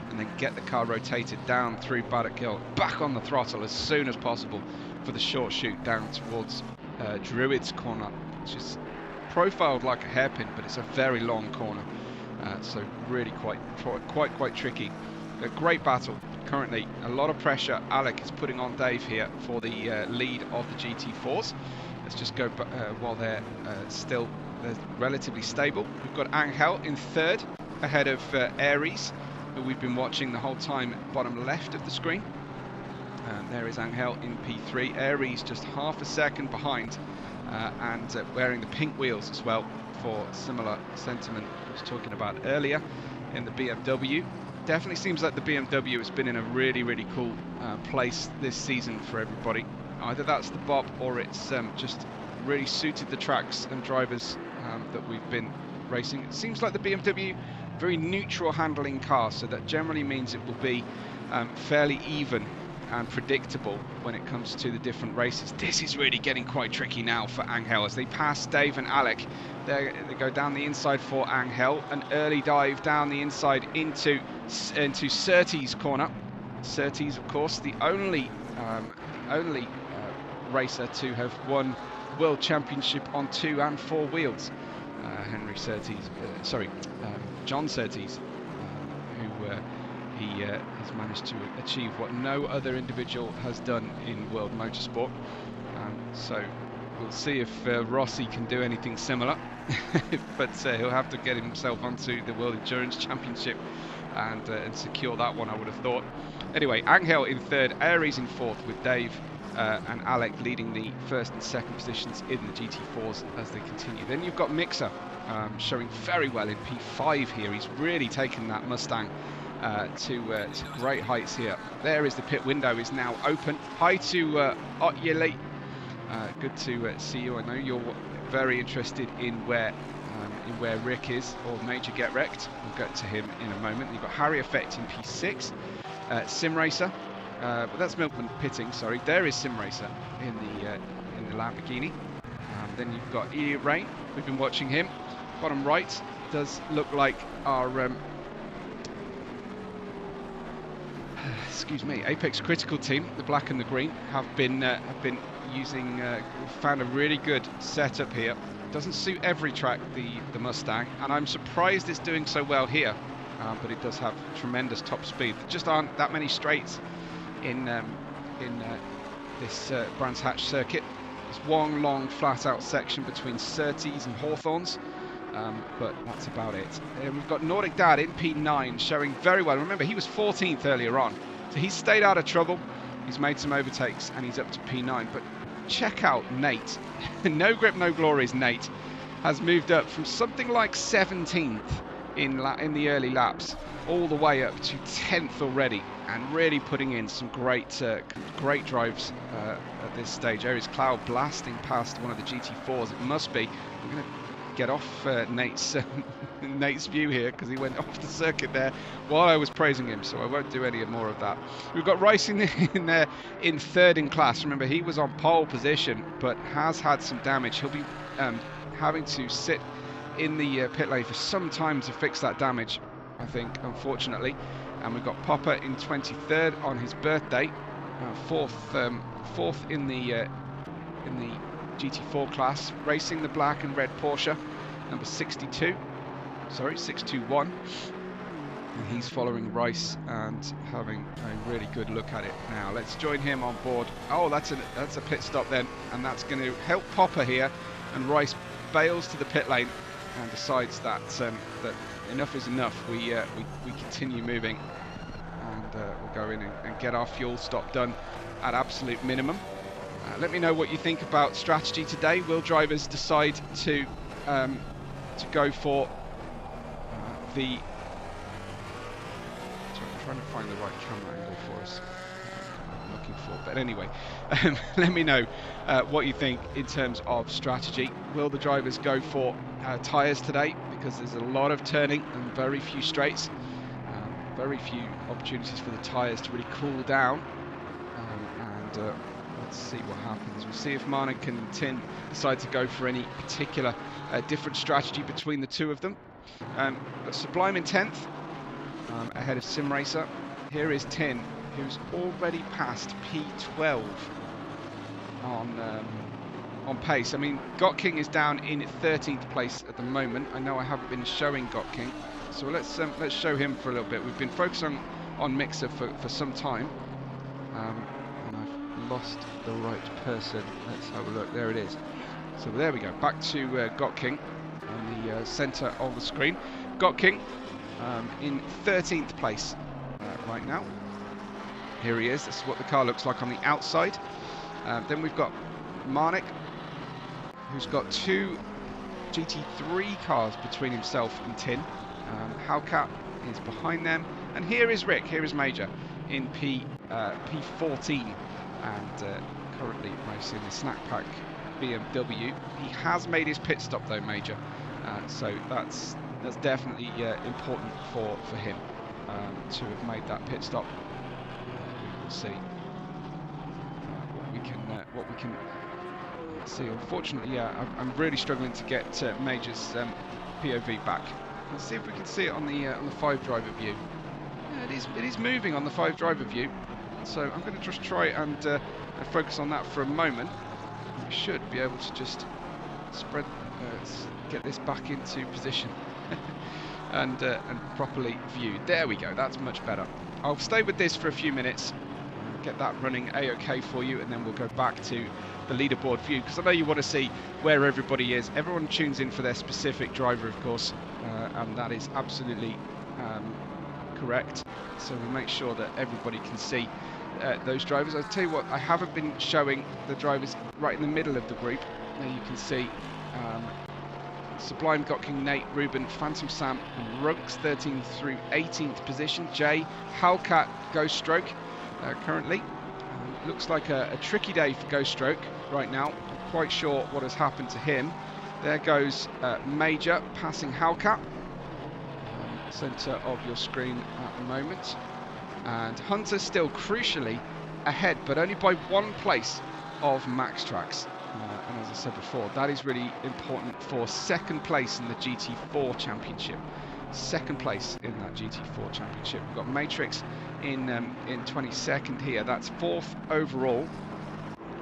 and then get the car rotated down through Paddock Hill, back on the throttle as soon as possible for the short shoot down towards Druids Corner, which is profiled like a hairpin, but it's a very long corner. So really quite tricky. A great battle currently. A lot of pressure Alec is putting on Dave here for the lead of the GT4s. Let's just go while they're still relatively stable. We've got Angel in third, ahead of Aries, who we've been watching the whole time, bottom left of the screen. There is Angel in P3. Aries just half a second behind, and wearing the pink wheels as well, for similar sentiment I was talking about earlier in the BMW. Definitely seems like the BMW has been in a really cool place this season for everybody. Either that's the BOP or it's just really suited the tracks and drivers that we've been racing. It seems like the BMW, very neutral handling car, so that generally means it will be fairly even and predictable when it comes to the different races. This is really getting quite tricky now for Angel as they pass Dave and Alec. They go down the inside for Angel, an early dive down the inside into Surtees corner. Surtees, of course, the only racer to have won World Championship on 2 and 4 wheels. John Surtees, who he has managed to achieve what no other individual has done in World Motorsport. So we'll see if Rossi can do anything similar, but he'll have to get himself onto the World Endurance Championship and secure that one, I would have thought. Anyway, Angel in third, Aries in fourth, with Dave and Alec leading the first and second positions in the GT4s as they continue. Then you've got Mixer showing very well in P5 here. He's really taken that Mustang to great heights here. There is the pit window is now open. Hi to Otyele. Good to see you. I know you're very interested in where Rick is, or Major Get Wrecked. We'll get to him in a moment. You've got Harry Effect in P6, Simracer, but that's Milkman pitting. Sorry, there is Simracer in the Lamborghini. Then you've got Elite Rain. We've been watching him. Bottom right does look like our excuse me, Apex Critical team, the black and the green, have been using, found a really good setup here. Doesn't suit every track, the Mustang, and I'm surprised it's doing so well here, but it does have tremendous top speed. There just aren't that many straights in this Brands Hatch circuit. There's one long flat out section between Surtees and Hawthorns, but that's about it. We've got Nordic Dad in P9 showing very well. Remember, he was 14th earlier on, so he's stayed out of trouble. He's made some overtakes and he's up to P9, but check out Nate. No Grip No Glory's Nate has moved up from something like 17th in the early laps all the way up to 10th already, and really putting in some great drives at this stage. There is Cloud blasting past one of the GT4s. It must be. We're going to get off Nate's view here because he went off the circuit there while I was praising him, so I won't do any more of that. We've got Rice in there in third in class. Remember, he was on pole position but has had some damage. He'll be having to sit in the pit lane for some time to fix that damage, I think, unfortunately. And we've got Popper in 23rd on his birthday, fourth in the GT4 class, racing the black and red Porsche, number 62, sorry, 621. And he's following Rice and having a really good look at it now. Let's join him on board. Oh, that's a pit stop then, and that's going to help Popper here. And Rice bails to the pit lane and decides that that enough is enough. We continue moving, and we'll go in and get our fuel stop done at absolute minimum. Let me know what you think about strategy today. Will drivers decide to go for the... Sorry, I'm trying to find the right camera angle for us. I'm looking for, but anyway, let me know what you think in terms of strategy. Will the drivers go for tyres today, because there's a lot of turning and very few straights, very few opportunities for the tyres to really cool down, and let's see what happens. We'll see if Marnik and Tin decide to go for any particular different strategy between the two of them. Got Sublime in 10th, ahead of Simracer. Here is Tin, who's already passed P12 on pace. I mean, Got King is down in 13th place at the moment. I know I haven't been showing Got King, so let's show him for a little bit. We've been focusing on Mixer for some time, and I've lost the right person. Let's have a look. There it is. So there we go. Back to Got King on the centre of the screen. Got King in 13th place right now. Here he is. This is what the car looks like on the outside. Then we've got Marnik, who's got two GT3 cars between himself and Tin. Hellcat is behind them, and here is Rick. Here is Major in P14, and currently racing the Snack Pack BMW. He has made his pit stop though, Major, so that's definitely important for him to have made that pit stop. We'll see what we can see. Unfortunately, yeah, I'm really struggling to get Major's POV back. Let's see if we can see it on the 5-driver view. Yeah, it is moving on the 5-driver view. So I'm going to just try and focus on that for a moment. We should be able to just get this back into position and properly viewed. There we go. That's much better. I'll stay with this for a few minutes, get that running a-okay for you, and then we'll go back to the leaderboard view, because I know you want to see where everybody is. Everyone tunes in for their specific driver, of course, and that is absolutely correct. So we'll make sure that everybody can see those drivers. I'll tell you what, I haven't been showing the drivers right in the middle of the group. There you can see Sublime, Got King, Nate, Ruben, Phantom Sam and Runks, 13th through 18th position. Jay, Hellcat, Ghost Stroke currently. Looks like a tricky day for Ghost Stroke right now. Not quite sure what has happened to him. There goes Major passing Hellcat, centre of your screen at the moment. And Hunter still crucially ahead, but only by 1 place of Max Tracks. And as I said before, that is really important for 2nd place in the GT4 Championship. second place in that GT4 championship. We've got Matrix in 22nd here. That's 4th overall.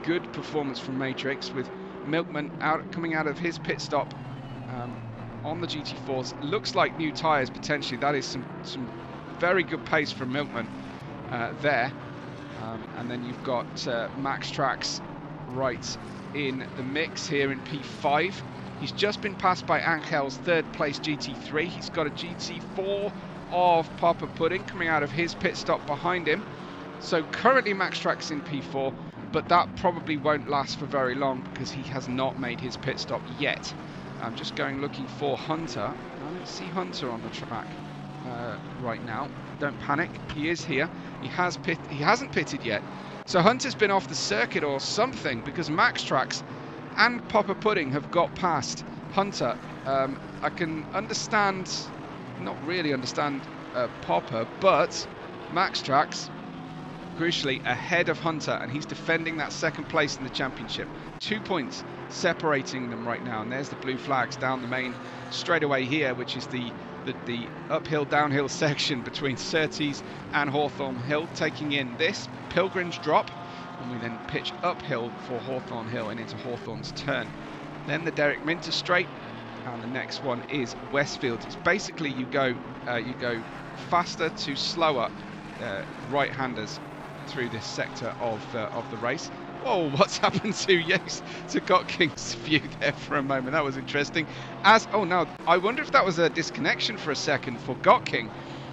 Good performance from Matrix, with Milkman coming out of his pit stop on the GT4s. Looks like new tyres potentially. That is some very good pace from Milkman there. And then you've got Max Trax right in the mix here in P5. He's just been passed by Angel's 3rd place GT3. He's got a GT4 of Papa Pudding coming out of his pit stop behind him. So currently Max Trax in P4, but that probably won't last for very long because he has not made his pit stop yet. I'm just looking for Hunter. I don't see Hunter on the track right now. Don't panic, he is here. He hasn't pitted yet. So Hunter's been off the circuit or something, because Max Trax and Papa Pudding have got past Hunter. I can understand, not really understand Papa, but Max Trax, crucially, ahead of Hunter, and he's defending that second place in the championship. 2 points separating them right now, and there's the blue flags down the main straightaway here, which is the uphill downhill section between Surtees and Hawthorne Hill, taking in this Pilgrim's Drop, and we then pitch uphill for Hawthorne Hill and into Hawthorne's turn. Then the Derek Minter straight, and the next one is Westfield. It's basically you go faster to slower right-handers through this sector of the race. Oh, what's happened to Gotking's view there for a moment? That was interesting. Oh no, I wonder if that was a disconnection for a second for Gotking,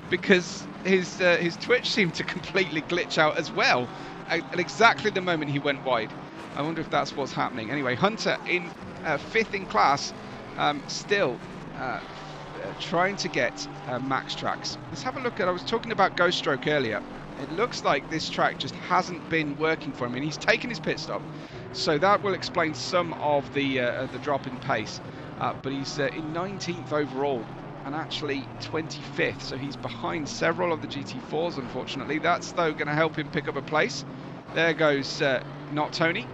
because his Twitch seemed to completely glitch out as well at exactly the moment he went wide. I wonder if that's what's happening. Anyway, Hunter in 5th in class, still trying to get Max Trax. Let's have a look at, I was talking about Ghost Stroke earlier. It looks like this track just hasn't been working for him, and he's taken his pit stop, so that will explain some of the drop in pace. But he's in 19th overall and actually 25th, so he's behind several of the GT4s, unfortunately. That's, though, going to help him pick up a place. There goes not Tony.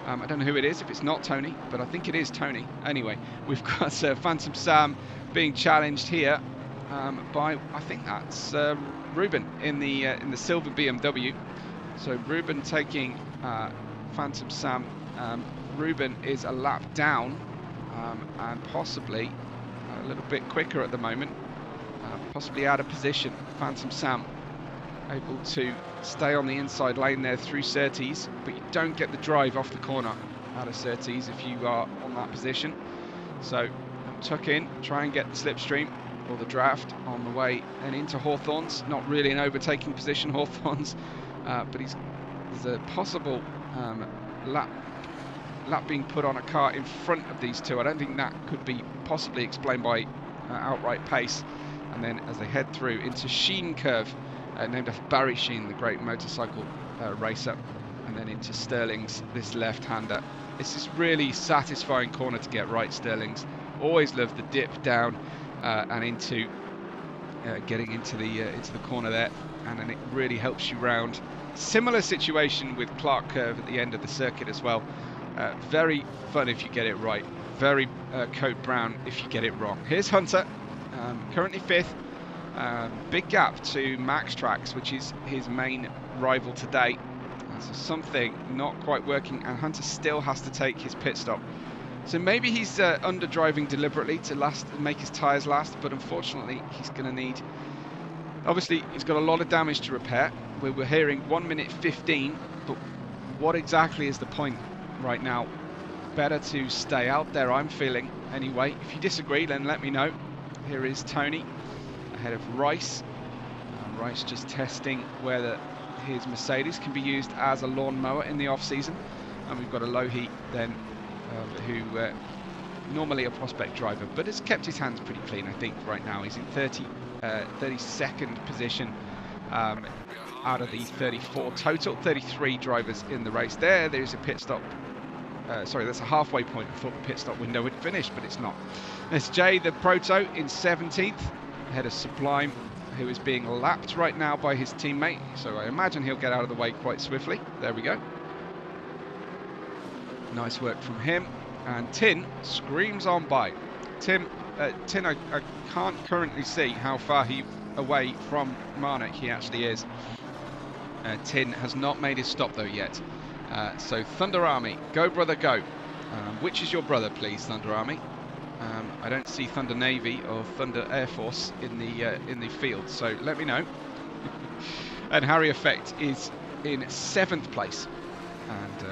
I don't know who it is if it's not Tony, but I think it is Tony. Anyway, we've got Phantom Sam being challenged here by, I think that's Ruben in the silver BMW. So Ruben taking Phantom Sam. Ruben is a lap down and possibly a little bit quicker at the moment, possibly out of position. Phantom Sam able to stay on the inside lane there through Surtees, but you don't get the drive off the corner out of Surtees if you are on that position. So tuck in, try and get the slipstream or the draft on the way and into Hawthorne's. Not really an overtaking position, Hawthorne's, but there's a possible lap being put on a car in front of these two. I don't think that could be possibly explained by outright pace. And then as they head through into Sheen Curve, named after Barry Sheen, the great motorcycle racer, and then into Sterling's, this left-hander. It's this really satisfying corner to get right, Sterling's. Always love the dip down and into getting into the corner there, and then it really helps you round. Similar situation with Clark Curve at the end of the circuit as well. Very fun if you get it right. Very coat brown if you get it wrong. Here's Hunter, currently 5th. Big gap to Max Trax, which is his main rival today. So something not quite working, and Hunter still has to take his pit stop. So maybe he's under driving deliberately to make his tyres last, but unfortunately he's going to need, obviously he's got a lot of damage to repair. We're hearing 1 minute 15, but what exactly is the point right now? Better to stay out there, I'm feeling anyway. If you disagree, then let me know. Here is Tony ahead of Rice. Rice just testing whether his Mercedes can be used as a lawnmower in the off-season. And we've got a Lohi then, who normally a prospect driver, but has kept his hands pretty clean, I think, right now. He's in 32nd position out of the 34 total. 33 drivers in the race. There's a pit stop. Sorry, that's a halfway point. I thought the pit stop window would finish, but it's not. There's Jay, the Proto, in 17th, ahead of Sublime, who is being lapped right now by his teammate. So I imagine he'll get out of the way quite swiftly. There we go. Nice work from him. And Tin screams on by. Tim Tin, I can't currently see how far away from Marnik he actually is. Tin has not made his stop though yet. So Thunder Army, go brother, go. Which is your brother, please, Thunder Army? I don't see Thunder Navy or Thunder Air Force in the field, so let me know. And Harry Effect is in 7th place, and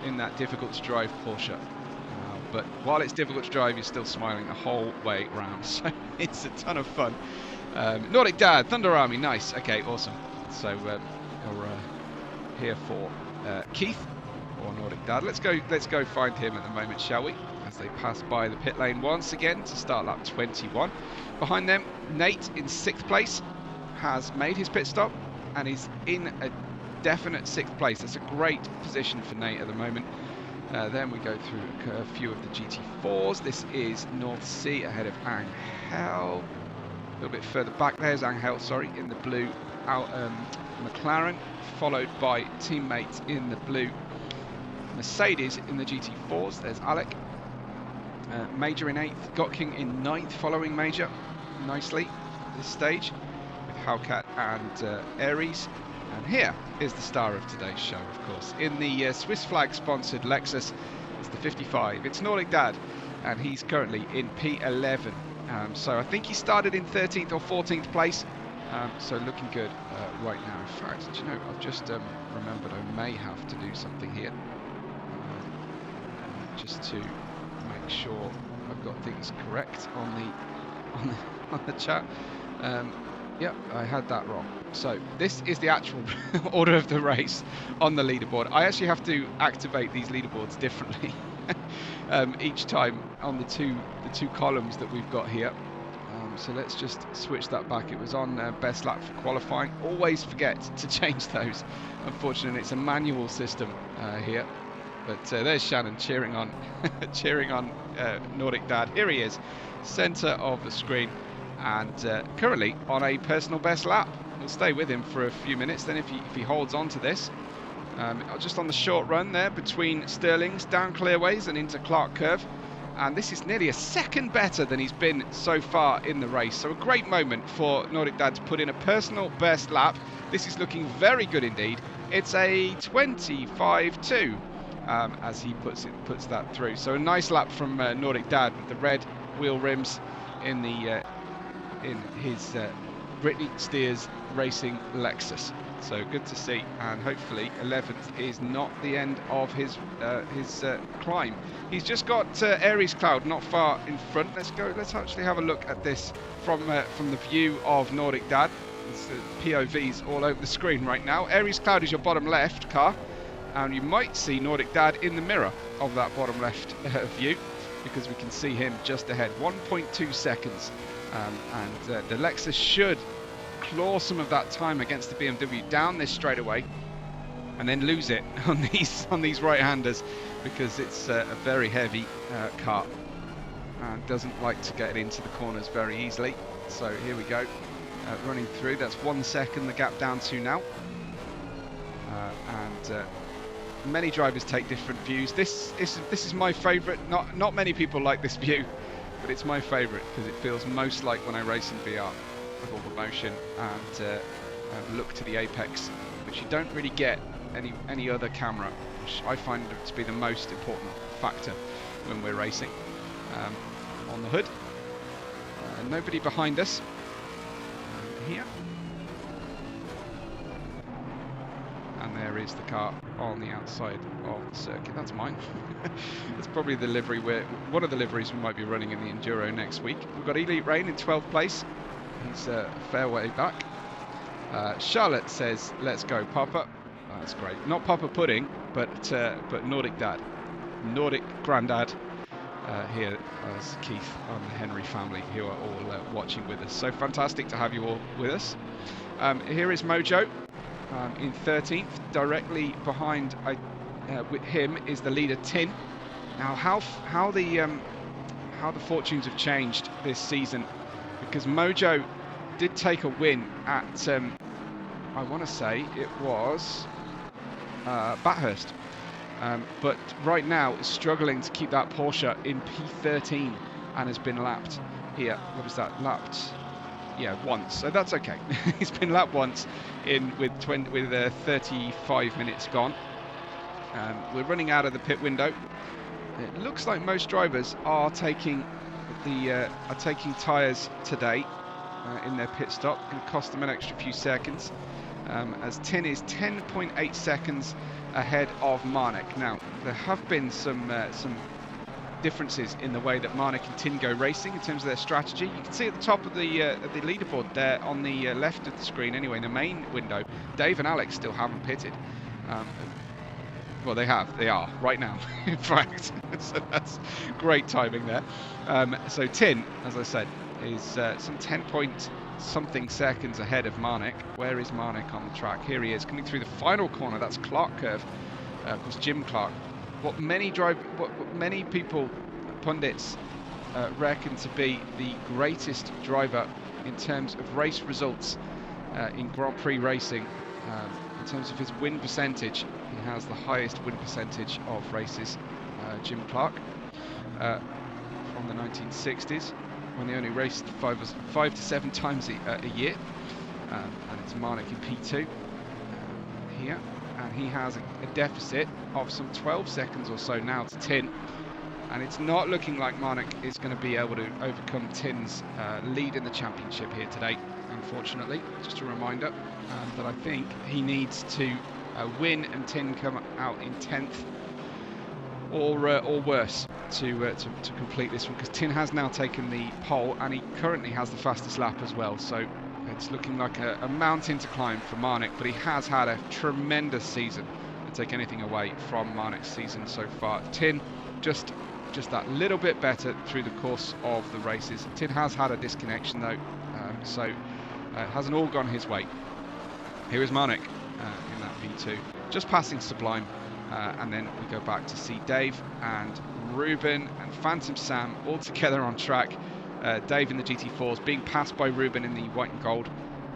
in that difficult to drive Porsche. But while it's difficult to drive, you're still smiling the whole way around, so it's a ton of fun. Nordic Dad, Thunder Army, nice. Okay, awesome. So we're here for Keith or Nordic Dad. Let's go find him at the moment, shall we? As they pass by the pit lane once again to start lap 21. Behind them, Nate in 6th place has made his pit stop and is in a definite 6th place. That's a great position for Nate at the moment. Then we go through a few of the GT4s. This is North Sea ahead of Angel. A little bit further back there's Angel, sorry, in the blue McLaren, followed by teammates in the blue Mercedes in the GT4s. There's Alec. Major in 8th, Gotking in 9th, following Major nicely at this stage with Haukat and Aries. And here is the star of today's show, of course. In the Swiss flag sponsored Lexus, it's the 55. It's Nordic Dad, and he's currently in P11. So I think he started in 13th or 14th place. So looking good right now. In fact, do you know, I've just remembered I may have to do something here. Just to make sure I've got things correct on the chat. Yep, I had that wrong. So this is the actual order of the race on the leaderboard. I actually have to activate these leaderboards differently each time on the two columns that we've got here. So let's just switch that back. It was on best lap for qualifying. Always forget to change those. Unfortunately, it's a manual system here. But there's Shannon cheering on, cheering on Nordic Dad. Here he is, centre of the screen, and currently on a personal best lap. We'll stay with him for a few minutes. Then, if he holds on to this, just on the short run there between Stirlings, down Clearways and into Clark Curve, and this is nearly a second better than he's been so far in the race. So a great moment for Nordic Dad to put in a personal best lap. This is looking very good indeed. It's a 25.2. As he puts that through. So a nice lap from Nordic Dad with the red wheel rims in his Brittany Steers Racing Lexus. So good to see, and hopefully 11th is not the end of his climb. He's just got Aries Cloud not far in front. Let's actually have a look at this from the view of Nordic Dad. It's POVs all over the screen right now. Aries Cloud is your bottom left car. And you might see Nordic Dad in the mirror of that bottom left view, because we can see him just ahead, 1.2 seconds. And the Lexus should claw some of that time against the BMW down this straightaway, and then lose it on these right-handers, because it's a very heavy car and doesn't like to get into the corners very easily. So here we go, running through. That's 1 second the gap down to now, and many drivers take different views. This is my favourite. Not many people like this view, but it's my favourite because it feels most like when I race in VR, with all the motion and look to the apex, which you don't really get any other camera, which I find to be the most important factor when we're racing. On the hood, nobody behind us here. And there is the car on the outside of the circuit. That's mine. It's probably the livery one of the liveries we might be running in the Enduro next week. We've got Elite Rain in 12th place. He's a fair way back. Charlotte says, "Let's go, Papa." That's great. Not Papa Pudding, but Nordic Dad, Nordic Grandad. Here as Keith and the Henry family, who are all watching with us. So fantastic to have you all with us. Here is Mojo. In 13th, directly behind with him is the leader Tin. Now, how the fortunes have changed this season, because Mojo did take a win at I want to say it was Bathurst, but right now is struggling to keep that Porsche in P13. and has been lapped here. What was that? Lapped, yeah, once. So that's okay. He's been lapped once with 35 minutes gone. We're running out of the pit window. It looks like most drivers are taking tyres today in their pit stop. It's going to cost them an extra few seconds, as Tin is 10.8 seconds ahead of Marnik. Now, there have been some differences in the way that Marnik and Tin go racing in terms of their strategy. You can see at the top of the leaderboard there on the left of the screen, anyway, in the main window, Dave and Alex still haven't pitted. Well, they are right now, in fact. So that's great timing there. So Tin, as I said, is some 10-point-something seconds ahead of Marnik. Where is Marnik on the track? Here he is, coming through the final corner. That's Clark curve. Of course, Jim Clark. What many people, pundits, reckon to be the greatest driver in terms of race results in Grand Prix racing. In terms of his win percentage, he has the highest win percentage of races, Jim Clark, from the 1960s, when they only raced 5 to 7 times a year, and it's Marnik in P2 here, and he has a deficit of some 12 seconds or so now to Tin, and it's not looking like Marnik is going to be able to overcome Tin's lead in the championship here today, unfortunately. Just a reminder that I think he needs to win and Tin come out in 10th or worse to complete this one, because Tin has now taken the pole and he currently has the fastest lap as well, so it's looking like a mountain to climb for Marnik, but he has had a tremendous season. To take anything away from Marnik's season so far, Tin just that little bit better through the course of the races. Tin has had a disconnection though, so it hasn't all gone his way. Here is Marnik in that P2, just passing Sublime, and then we go back to see Dave and Ruben and Phantom Sam all together on track. Dave in the GT4s being passed by Ruben in the white and gold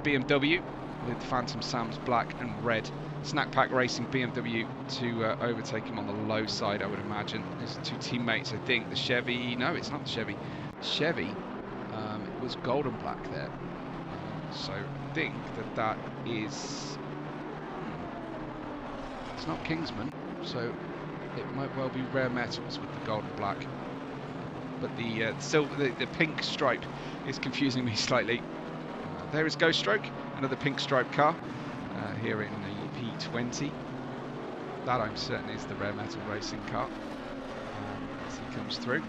BMW, with Phantom Sam's black and red Snack Pack Racing BMW to overtake him on the low side, I would imagine. There's two teammates, I think. The Chevy, no, it's not the Chevy. Chevy, it was gold and black there. So I think that is, it's not Kingsman, so it might well be Rare Metals with the gold and black. But the silver, the pink stripe is confusing me slightly. There is Ghost Stroke, another pink stripe car here in the P20. That I'm certain is the Rare Metal Racing car as he comes through.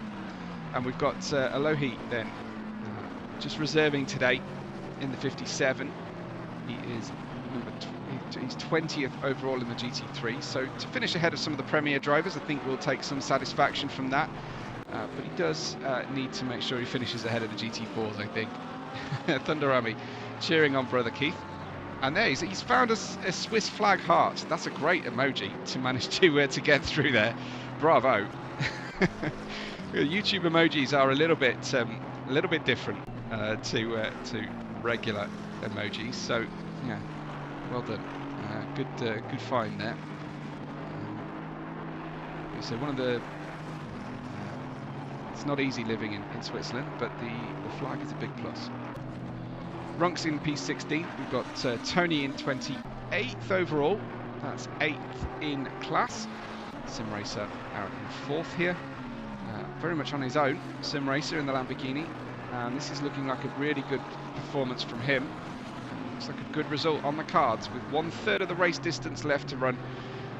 And we've got Alohi then just reserving today in the 57. He is he's 20th overall in the GT3, so to finish ahead of some of the Premier drivers, I think we'll take some satisfaction from that. But he does need to make sure he finishes ahead of the GT4s, I think. Thunder Army cheering on brother Keith. And there he's found a Swiss flag heart. That's a great emoji to manage to get through there. Bravo. YouTube emojis are a little bit different to regular emojis. So yeah, well done. Good find there. So one of the it's not easy living in Switzerland, but the flag is a big plus. Runks in P16, we've got Tony in 28th overall, that's 8th in class. Simracer out in 4th here, very much on his own. Simracer in the Lamborghini, and this is looking like a really good performance from him. Looks like a good result on the cards with 1/3 of the race distance left to run.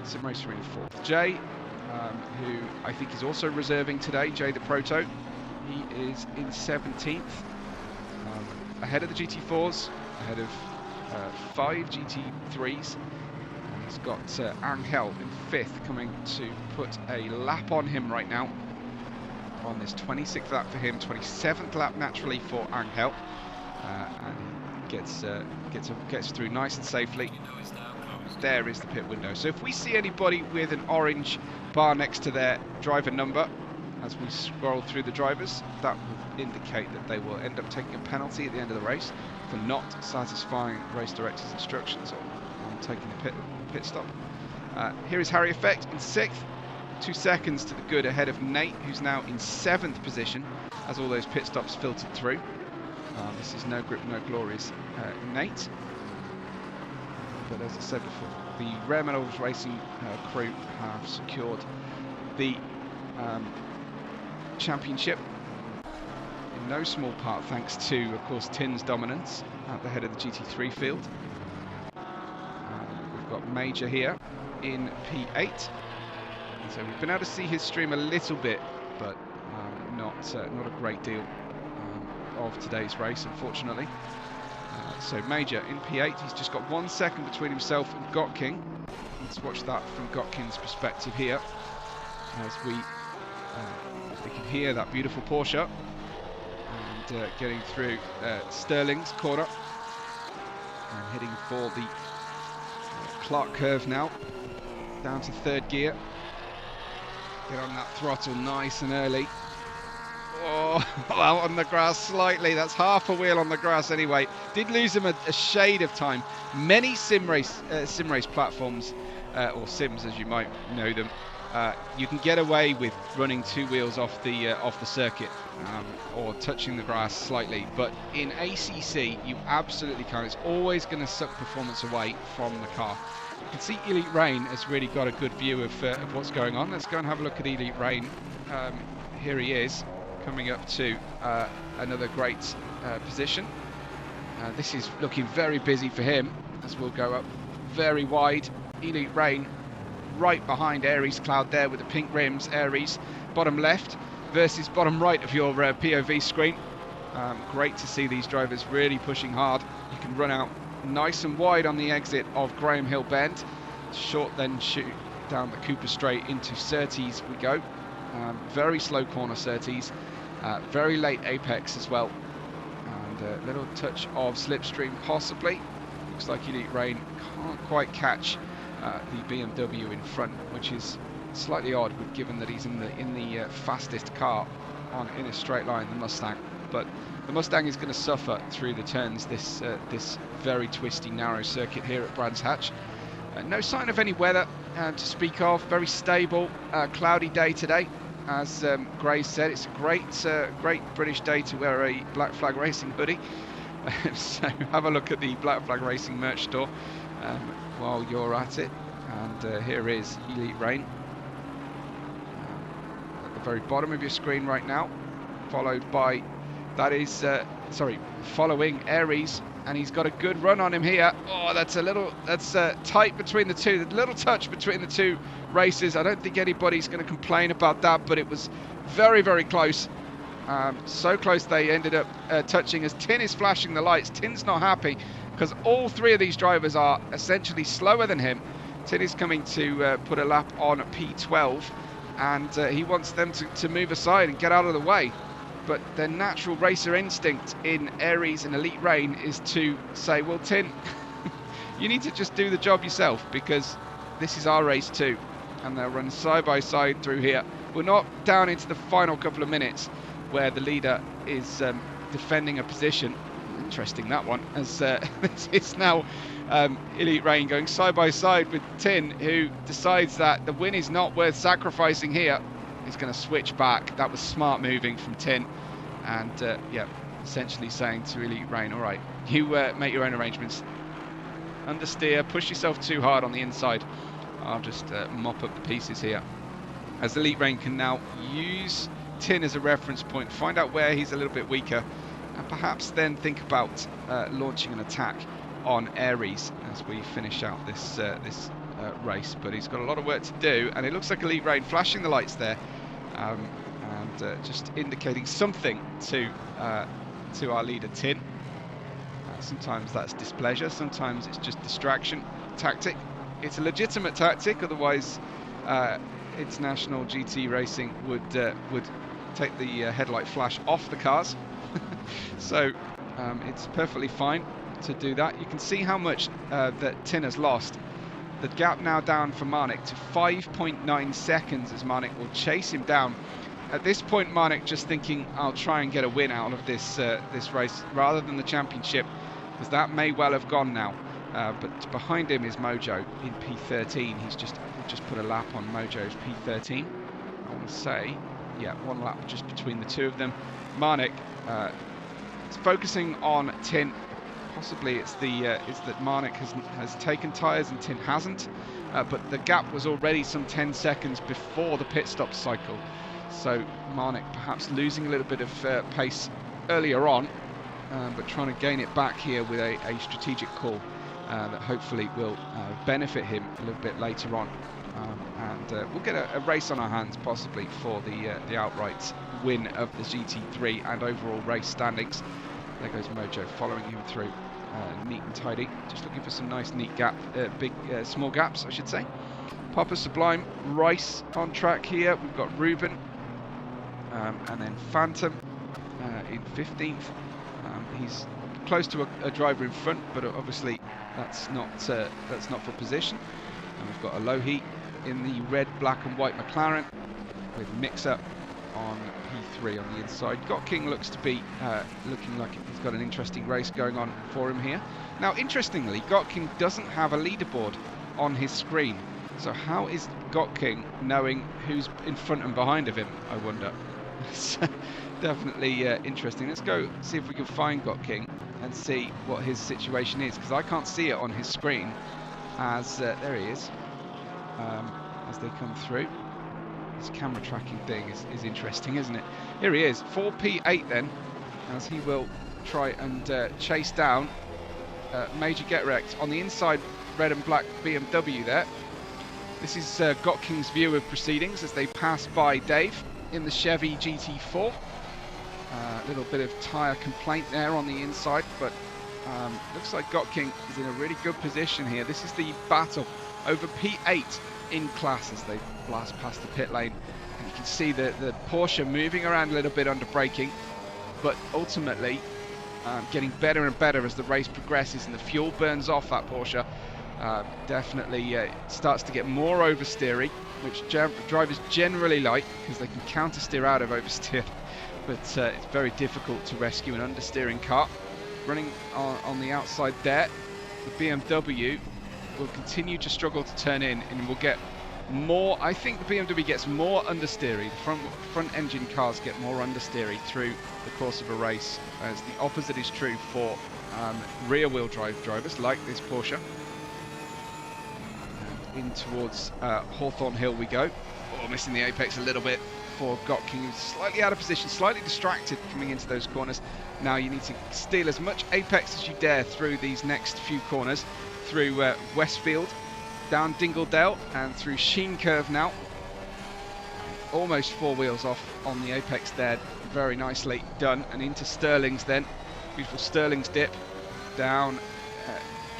Simracer in 4th. Jay, who I think is also reserving today, Jay the Proto, he is in 17th. Ahead of the GT4s, ahead of 5 GT3s. And he's got Angel in 5th, coming to put a lap on him right now. On this 26th lap for him, 27th lap naturally for Angel, and he gets through nice and safely. There is the pit window. So if we see anybody with an orange bar next to their driver number, as we scroll through the drivers, that will indicate that they will end up taking a penalty at the end of the race for not satisfying race director's instructions on taking a pit stop. Here is Harry Effect in 6th, 2 seconds to the good ahead of Nate, who's now in 7th position as all those pit stops filtered through. This is no grip, no glories Nate. But as I said before, the Rare Metals Racing crew have secured the championship in no small part thanks to, of course, Tin's dominance at the head of the GT3 field. We've got Major here in P8. So we've been able to see his stream a little bit, but not a great deal of today's race, unfortunately. So Major in P8, he's just got 1 second between himself and Gotking. Let's watch that from Gotking's perspective here, as we can hear that beautiful Porsche and getting through Sterling's corner and heading for the Clark curve now, down to 3rd gear. Get on that throttle nice and early. Oh, out on the grass slightly. That's half a wheel on the grass anyway. Did lose him a shade of time. Many sim race platforms, or sims as you might know them, you can get away with running 2 wheels off the circuit or touching the grass slightly. But in ACC, you absolutely can't. It's always going to suck performance away from the car. You can see Elite Rain has really got a good view of what's going on. Let's go and have a look at Elite Rain. Here he is, coming up to another great position. This is looking very busy for him, as we'll go up very wide. Elite Rain right behind Aries Cloud there with the pink rims. Aries bottom left versus bottom right of your POV screen. Great to see these drivers really pushing hard. You can run out nice and wide on the exit of Graham Hill Bend. Short then shoot down the Cooper Straight into Surtees we go. Very slow corner Surtees. Very late apex as well. And a little touch of slipstream possibly. Looks like Elite Rain can't quite catch the BMW in front, which is slightly odd given that he's in the fastest car in a straight line, the Mustang. But the Mustang is going to suffer through the turns this very twisty, narrow circuit here at Brands Hatch. No sign of any weather to speak of. Very stable, cloudy day today. As Gray said, it's a great British day to wear a Black Flag Racing hoodie. So have a look at the Black Flag Racing merch store while you're at it. And here is Elite Rain at the very bottom of your screen right now, followed by following Aries, and he's got a good run on him here. Oh, that's tight between the two. The little touch between the two races. I don't think anybody's going to complain about that, but it was very, very close. So close they ended up touching as Tin is flashing the lights. Tin's not happy because all 3 of these drivers are essentially slower than him. Tin is coming to put a lap on P12, and he wants them to move aside and get out of the way. But their natural racer instinct in Aries and Elite Rain is to say, well, Tin, you need to just do the job yourself, because this is our race too. And they'll run side by side through here. We're not down into the final couple of minutes where the leader is defending a position. Interesting, that one, as it's now Elite Rain going side by side with Tin, who decides that the win is not worth sacrificing here. He's going to switch back. That was smart moving from Tin, and yeah, essentially saying to Elite Rain, all right, you make your own arrangements, understeer, push yourself too hard on the inside, I'll just mop up the pieces here. As Elite Rain can now use Tin as a reference point, find out where he's a little bit weaker, and perhaps then think about launching an attack on Aries as we finish out this race. But he's got a lot of work to do, and it looks like Elite Rain flashing the lights there, and just indicating something to our leader Tin. Sometimes that's displeasure, sometimes it's just distraction tactic. It's a legitimate tactic, otherwise international GT racing would take the headlight flash off the cars. So it's perfectly fine to do that. You can see how much that Tin has lost. The gap now down for Marnik to 5.9 seconds as Marnik will chase him down. At this point, Marnik just thinking, I'll try and get a win out of this race rather than the championship, because that may well have gone now. But behind him is Mojo in P13. He's just just put a lap on Mojo's P13. I want to say, yeah, 1 lap just between the two of them. Marnik is focusing on Tin. Possibly it's that Marnik has taken tyres and Tin hasn't, but the gap was already some 10 seconds before the pit stop cycle. So Marnik perhaps losing a little bit of pace earlier on, but trying to gain it back here with a strategic call that hopefully will benefit him a little bit later on. And we'll get a race on our hands possibly for the outright win of the GT3 and overall race standings. There goes Mojo following him through, neat and tidy. Just looking for some nice neat small gaps, I should say. Papa Sublime, Rice on track here. We've got Ruben, and then Phantom in 15th. He's close to a driver in front, but obviously that's not for position. And we've got Alohi in the red, black and white McLaren with Mixer on P3 on the inside. Got King looks to be looking like he's got an interesting race going on for him here. Now, interestingly, Got King doesn't have a leaderboard on his screen. So how is Got King knowing who's in front and behind of him, I wonder? Definitely interesting. Let's go see if we can find Got King and see what his situation is, because I can't see it on his screen as there he is as they come through. This camera tracking thing is interesting, isn't it? Here he is, 4P8 then, as he will try and chase down Major Get Wrecked on the inside red and black BMW there. This is Got King's view of proceedings as they pass by Dave in the Chevy GT4. A little bit of tyre complaint there on the inside, but looks like Got King is in a really good position here. This is the battle over P8 in class as they blast past the pit lane. And you can see the Porsche moving around a little bit under braking, but ultimately getting better and better as the race progresses and the fuel burns off that Porsche. Definitely starts to get more oversteery, which drivers generally like because they can counter steer out of oversteer, but it's very difficult to rescue an understeering car. Running on the outside there, the BMW will continue to struggle to turn in and will get more. I think the BMW gets more understeery. The front engine cars get more understeery through the course of a race, as the opposite is true for rear wheel drive drivers like this Porsche. In towards Hawthorne Hill we go. Oh, missing the apex a little bit for Got King, who's slightly out of position, slightly distracted coming into those corners. Now you need to steal as much apex as you dare through these next few corners, through Westfield, down Dingledale and through Sheen Curve now. Almost 4 wheels off on the apex there, very nicely done, and into Stirling's then. Beautiful Stirling's dip, down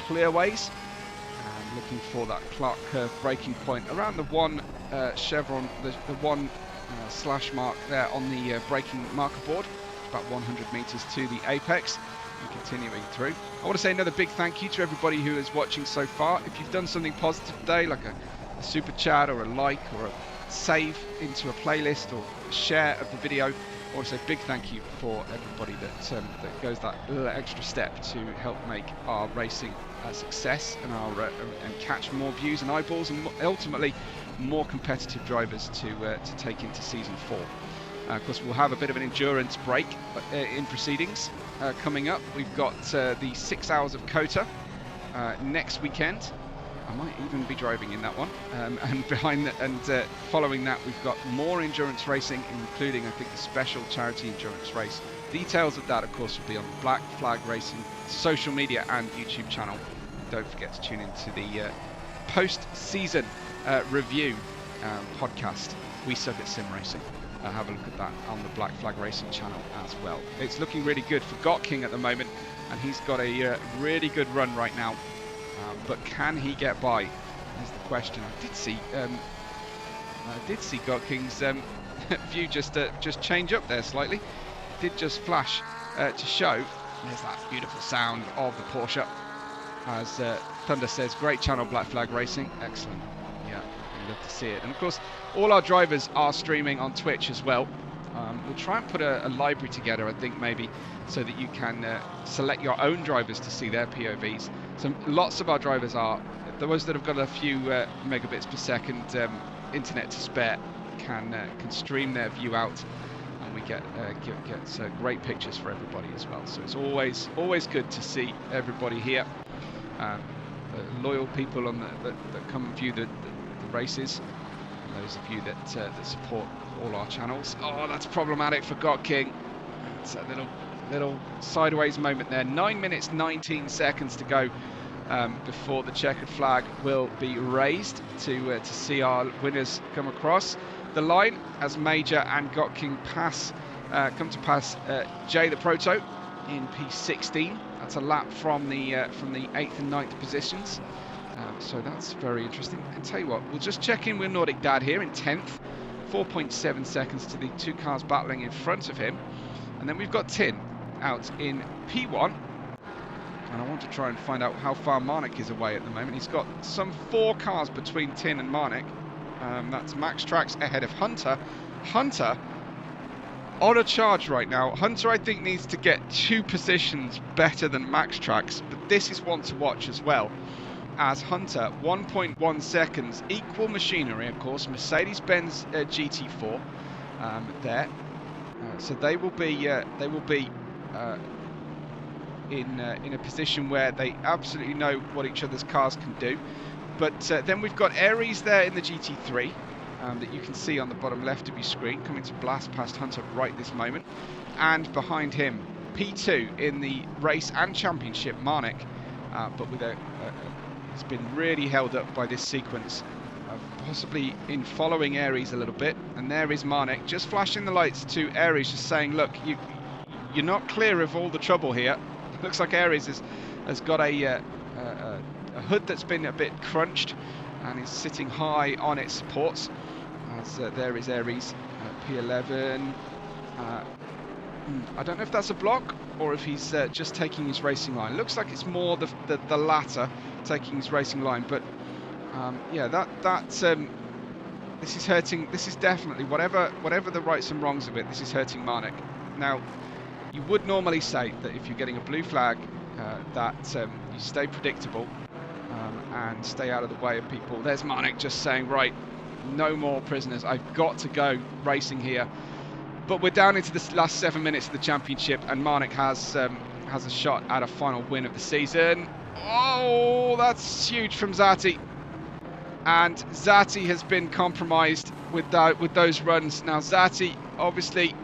Clearways. Looking for that Clark Curve braking point around the one chevron, the one slash mark there on the braking marker board, about 100 meters to the apex, and continuing through. I want to say another big thank you to everybody who is watching so far. If you've done something positive today, like a super chat or a like or a save into a playlist or a share of the video, I want to say a big thank you for everybody that goes that little extra step to help make our racing a success and and catch more views and eyeballs, and ultimately more competitive drivers to take into season 4. Of course, we'll have a bit of an endurance break in proceedings coming up. We've got the 6 hours of Kota next weekend. I might even be driving in that one, and following that we've got more endurance racing, including I think the special charity endurance race. Details of that of course will be on the Black Flag Racing social media and YouTube channel. And don't forget to tune into the post-season review podcast, We Suck at Simracing. Have a look at that on the Black Flag Racing channel as well. It's looking really good for Got King at the moment, and he's got a really good run right now. But can he get by? Is the question. I did see Got King's view just change up there slightly. Did just flash to show. There's that beautiful sound of the Porsche. As Thunder says, great channel, Black Flag Racing. Excellent. Yeah, I'd love to see it. And of course, all our drivers are streaming on Twitch as well. We'll try and put a library together, I think, maybe, so that you can select your own drivers to see their POVs. So lots of our drivers are those that have got a few megabits per second internet to spare can stream their view out, and we get great pictures for everybody as well. So it's always good to see everybody here, loyal people on that come and view the races, and those of you that support all our channels. Oh, that's problematic for God King. It's a little sideways moment there. 9 minutes 19 seconds to go before the checkered flag will be raised to see our winners come across the line as Major and God King come to pass Jay the Proto in P16. That's a lap from the 8th and 9th positions. So that's very interesting. And tell you what, we'll just check in with Nordic Dad here in 10th. 4.7 seconds to the two cars battling in front of him. And then we've got Tin out in P1. And I want to try and find out how far Marnik is away at the moment. He's got some 4 cars between Tin and Marnik. That's Max Trax ahead of Hunter. Hunter on a charge right now. Hunter, I think, needs to get 2 positions better than Max Trax. But this is one to watch as well, as Hunter 1.1 seconds, equal machinery, of course, Mercedes-Benz GT4 there. So they will be in a position where they absolutely know what each other's cars can do. But then we've got Aries there in the GT3 that you can see on the bottom left of your screen, coming to blast past Hunter right this moment. And behind him, P2 in the race and championship, Marnik, but with it's been really held up by this sequence, possibly in following Aries a little bit. And there is Marnik just flashing the lights to Aries, just saying, look, you're not clear of all the trouble here. Looks like Aries has got a hood that's been a bit crunched and is sitting high on its supports. As there is Aries, P11. I don't know if that's a block or if he's just taking his racing line. Looks like it's more the latter, taking his racing line. But yeah, this is hurting. This is definitely, whatever the rights and wrongs of it, this is hurting Marnik. Now, you would normally say that if you're getting a blue flag, that you stay predictable and stay out of the way of people. There's Marnik just saying, right, no more prisoners. I've got to go racing here. But we're down into the last 7 minutes of the championship, and Marnik has a shot at a final win of the season. Oh, that's huge from Zati. And Zati has been compromised with those runs. Now Zati obviously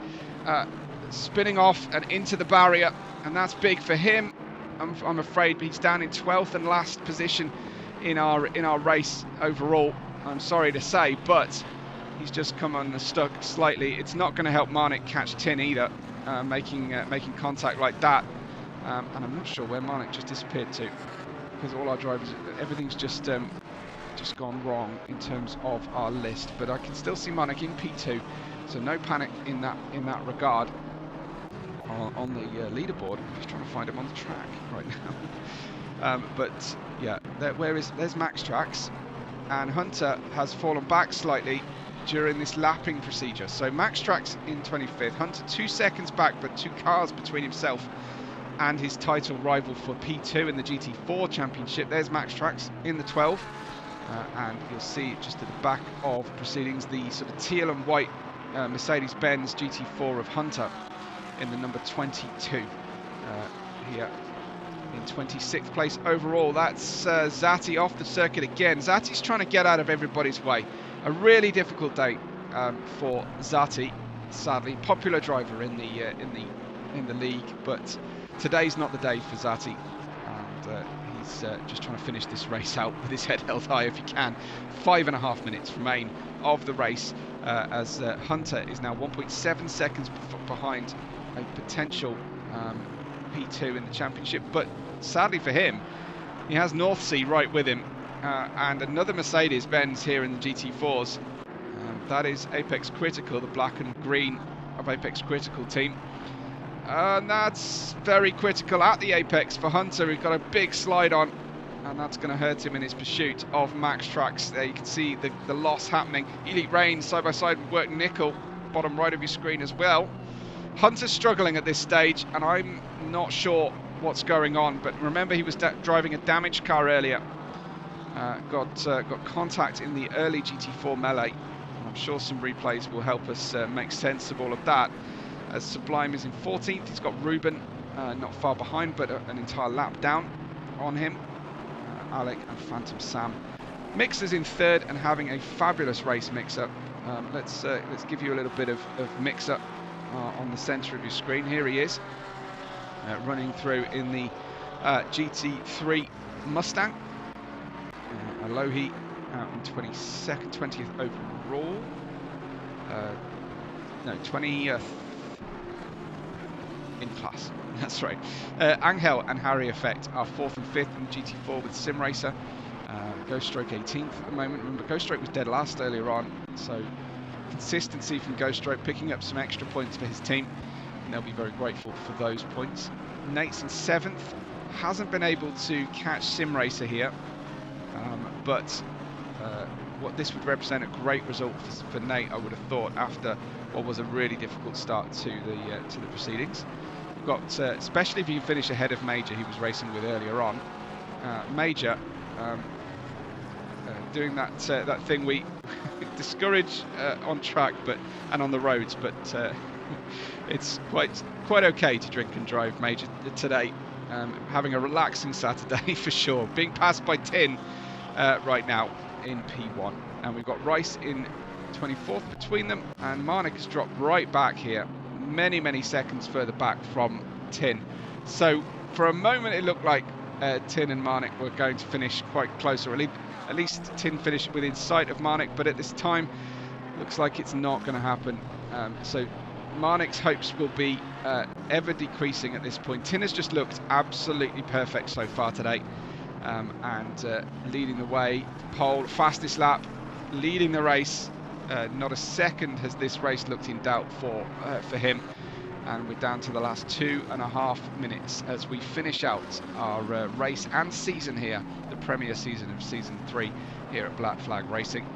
spinning off and into the barrier, and that's big for him. I'm afraid he's down in 12th and last position in our race overall. I'm sorry to say, but he's just come unstuck slightly. It's not going to help Marnik catch Tin either, making contact like that. And I'm not sure where Marnik just disappeared to, because all our drivers, everything's just gone wrong in terms of our list. But I can still see Marnik in P2, so no panic in that regard. On the leaderboard, I'm just trying to find him on the track right now. But yeah, there's Max Trax, and Hunter has fallen back slightly during this lapping procedure. So Max Trax in 25th, Hunter 2 seconds back, but 2 cars between himself and his title rival for P2 in the GT4 championship. There's Max Trax in the 12, and you'll see just at the back of proceedings the sort of teal and white Mercedes-Benz GT4 of Hunter in the number 22 here in 26th place overall. That's Zati off the circuit again. Zati's trying to get out of everybody's way. A really difficult day for Zati, sadly. Popular driver in the league, but today's not the day for Zati, and he's just trying to finish this race out with his head held high if he can. 5.5 minutes remain of the race, as Hunter is now 1.7 seconds behind a potential P2 in the championship. But sadly for him, he has North Sea right with him, and another Mercedes-Benz here in the GT4s. That is Apex Critical, the black and green of Apex Critical team. And that's very critical at the apex for Hunter, who's got a big slide on, and that's going to hurt him in his pursuit of Max Trax. There you can see the loss happening. Elite Reign side by side with Work Nickel, bottom right of your screen as well. Hunter's struggling at this stage, and I'm not sure what's going on, but remember he was driving a damaged car earlier. got contact in the early GT4 melee. I'm sure some replays will help us make sense of all of that. As Sublime is in 14th, he's got Ruben not far behind, but an entire lap down on him. Alec and Phantom Sam. Mixer's in 3rd and having a fabulous race. Mixer. Let's give you a little bit of Mixer on the centre of your screen. Here he is, running through in the GT3 Mustang. Alohi out in 22nd, 20th overall. No, 20th in class. That's right. Angel and Harry Effect are 4th and 5th in GT4 with Simracer. Ghost Stroke 18th at the moment. Remember, Ghost Stroke was dead last earlier on, so consistency from Ghost Stroke, picking up some extra points for his team, and they'll be very grateful for those points. Nate's in 7th, hasn't been able to catch Simracer here, but what this would represent a great result for Nate, I would have thought, after what was a really difficult start to the proceedings. We've got, especially if you finish ahead of Major, he was racing with earlier on. Major doing that thing we discourage on track, and on the roads, but it's quite okay to drink and drive Major today. Having a relaxing Saturday for sure. Being passed by Tin right now in P1, and we've got Rice in 24th between them, and Marnik has dropped right back here, many seconds further back from Tin. So for a moment it looked like Tin and Marnik were going to finish quite close, or at least Tin finished within sight of Marnik, but at this time looks like it's not going to happen. So Marnik's hopes will be ever decreasing at this point. Tin has just looked absolutely perfect so far today, and leading the way, pole, fastest lap, leading the race. Not a second has this race looked in doubt for him, and we're down to the last 2.5 minutes as we finish out our race and season here, the premier season of season 3 here at Black Flag Racing.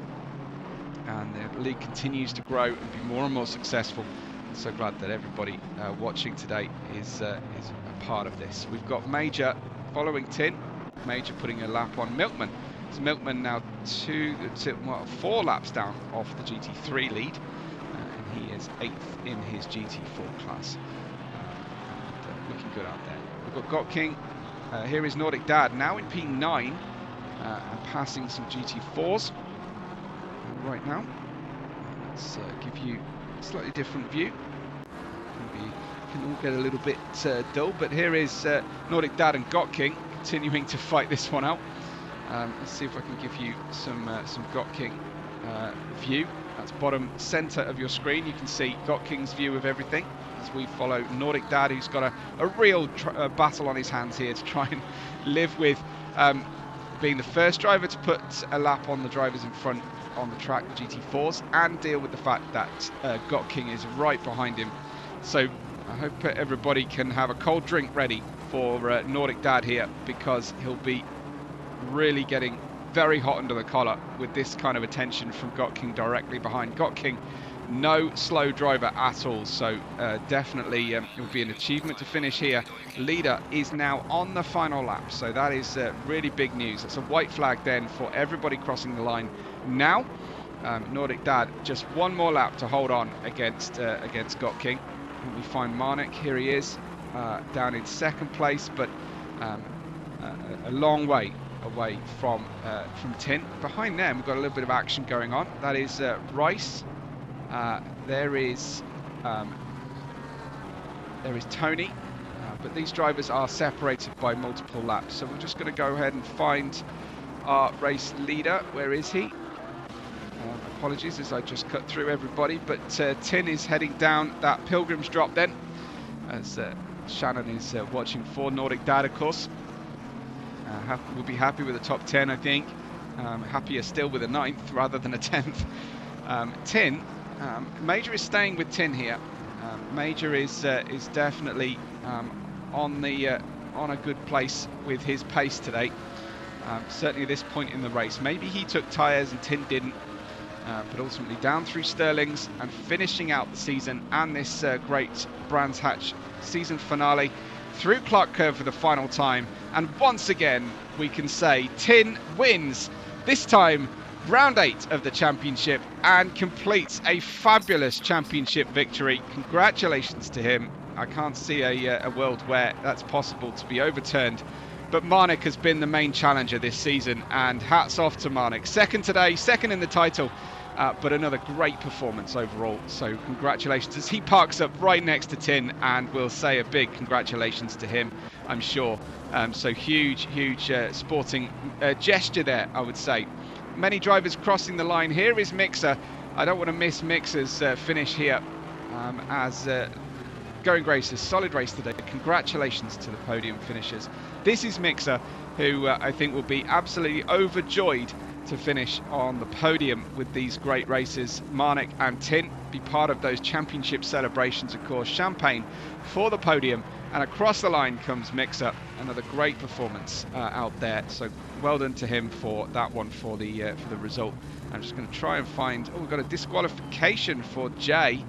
And the league continues to grow and be more and more successful. I'm so glad that everybody watching today is a part of this. We've got Major following Tin, Major putting a lap on Milkman. So Milkman now 4 laps down off the GT3 lead, and he is 8th in his GT4 class. Looking good out there. We've got King. Here is Nordic Dad now in P9 and passing some GT4s right now. Let's give you a slightly different view. Can all get a little bit dull, but here is Nordic Dad and Got King continuing to fight this one out. Let's see if I can give you some Got King view. That's bottom centre of your screen. You can see Got King's view of everything as we follow Nordic Dad, who's got a real battle on his hands here to try and live with being the first driver to put a lap on the drivers in front on the track, the GT4s, and deal with the fact that Got King is right behind him. So I hope everybody can have a cold drink ready for Nordic Dad here, because he'll be really getting very hot under the collar with this kind of attention from Got King directly behind. Got King, no slow driver at all, so definitely it will be an achievement to finish here. Leader is now on the final lap, so that is really big news. It's a white flag then for everybody crossing the line now. Nordic Dad just one more lap to hold on against Got King. And we find Marnik, here he is, down in 2nd place, but a long way away from Tin. Behind them we've got a little bit of action going on. That is Rice. There is Tony, but these drivers are separated by multiple laps, so we're just going to go ahead and find our race leader. Where is he? Apologies as I just cut through everybody, but Tin is heading down that Pilgrim's Drop then, as Shannon is watching for Nordic Dad, of course. We'll be happy with the top 10, I think. Happier still with a 9th rather than a 10th. Tin, Major is staying with Tin here. Major is definitely on a good place with his pace today. Certainly at this point in the race. Maybe he took tyres and Tin didn't, but ultimately down through Stirling's and finishing out the season and this great Brands Hatch season finale through Clark Curve for the final time. And once again, we can say Tin wins, this time round 8 of the championship, and completes a fabulous championship victory. Congratulations to him. I can't see a world where that's possible to be overturned. But Marnik has been the main challenger this season, and hats off to Marnik. Second today, second in the title, but another great performance overall. So congratulations as he parks up right next to Tin, and we'll say a big congratulations to him, I'm sure. So huge sporting gesture there, I would say. Many drivers crossing the line. Here is Mixer. I don't want to miss Mixer's finish here as going races, solid race today. Congratulations to the podium finishers. This is Mixer, who I think will be absolutely overjoyed to finish on the podium with these great races. Marnik and Tin be part of those championship celebrations, of course. Champagne for the podium, and across the line comes Mixer. Another great performance out there. So well done to him for that one, for the result. I'm just going to try and find. Oh, we've got a disqualification for Jay.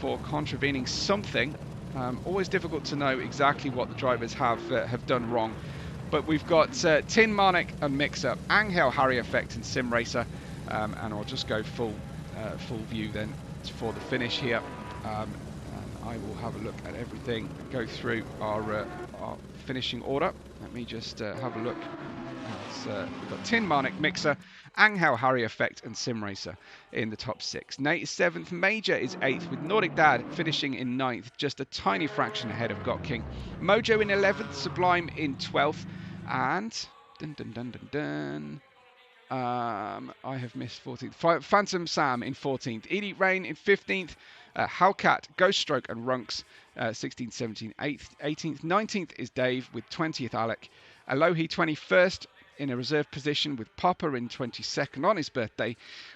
For contravening something. Always difficult to know exactly what the drivers have done wrong. But we've got Tin, Marnik and Mixer, Angel, Harry Effect and Sim Racer. And I'll just go full view then for the finish here. And I will have a look at everything, go through our finishing order. Let me just have a look. We've got Tin, Marnik, Mixer, Angel, Harry Effect and Sim Racer in the top 6. Nate is 7th, Major is 8th, with Nordic Dad finishing in 9th, just a tiny fraction ahead of Got King. Mojo in 11th, Sublime in 12th, and I have missed 14th. Phantom Sam in 14th, Edie Rain in 15th, Hellcat, Ghost Stroke and Runks 16th, 17th, 18th, 19th is Dave with 20th Alec, Alohi 21st in a reserve position with Popper in 22nd on his birthday,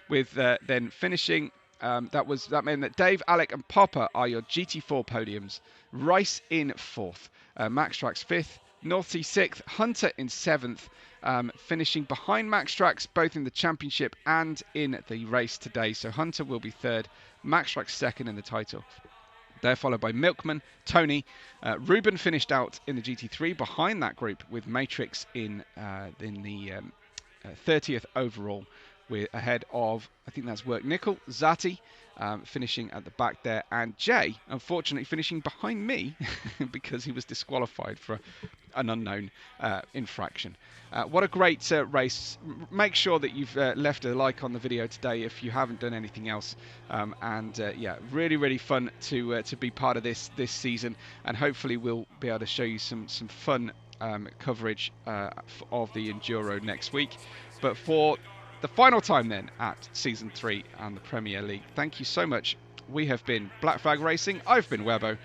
with then finishing. That meant that Dave, Alec and Popper are your GT4 podiums. Rice in 4th, Max Trax 5th, North Sea 6th, Hunter in 7th, finishing behind Max Trax both in the championship and in the race today. So Hunter will be 3rd, Max Trax 2nd in the title. They're followed by Milkman, Tony. Ruben finished out in the GT3 behind that group, with Matrix in the 30th overall, ahead of, I think that's Work Nickel, Zati finishing at the back there, and Jay, unfortunately, finishing behind me because he was disqualified for an unknown infraction. What a great race. Make sure that you've left a like on the video today if you haven't done anything else. Yeah, really fun to be part of this season, and hopefully we'll be able to show you some fun coverage of the Enduro next week. But for the final time then at Season 3 and the Premier League, thank you so much. We have been Black Flag Racing, I've been Webbo,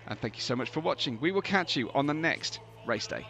and thank you so much for watching. We will catch you on the next race day.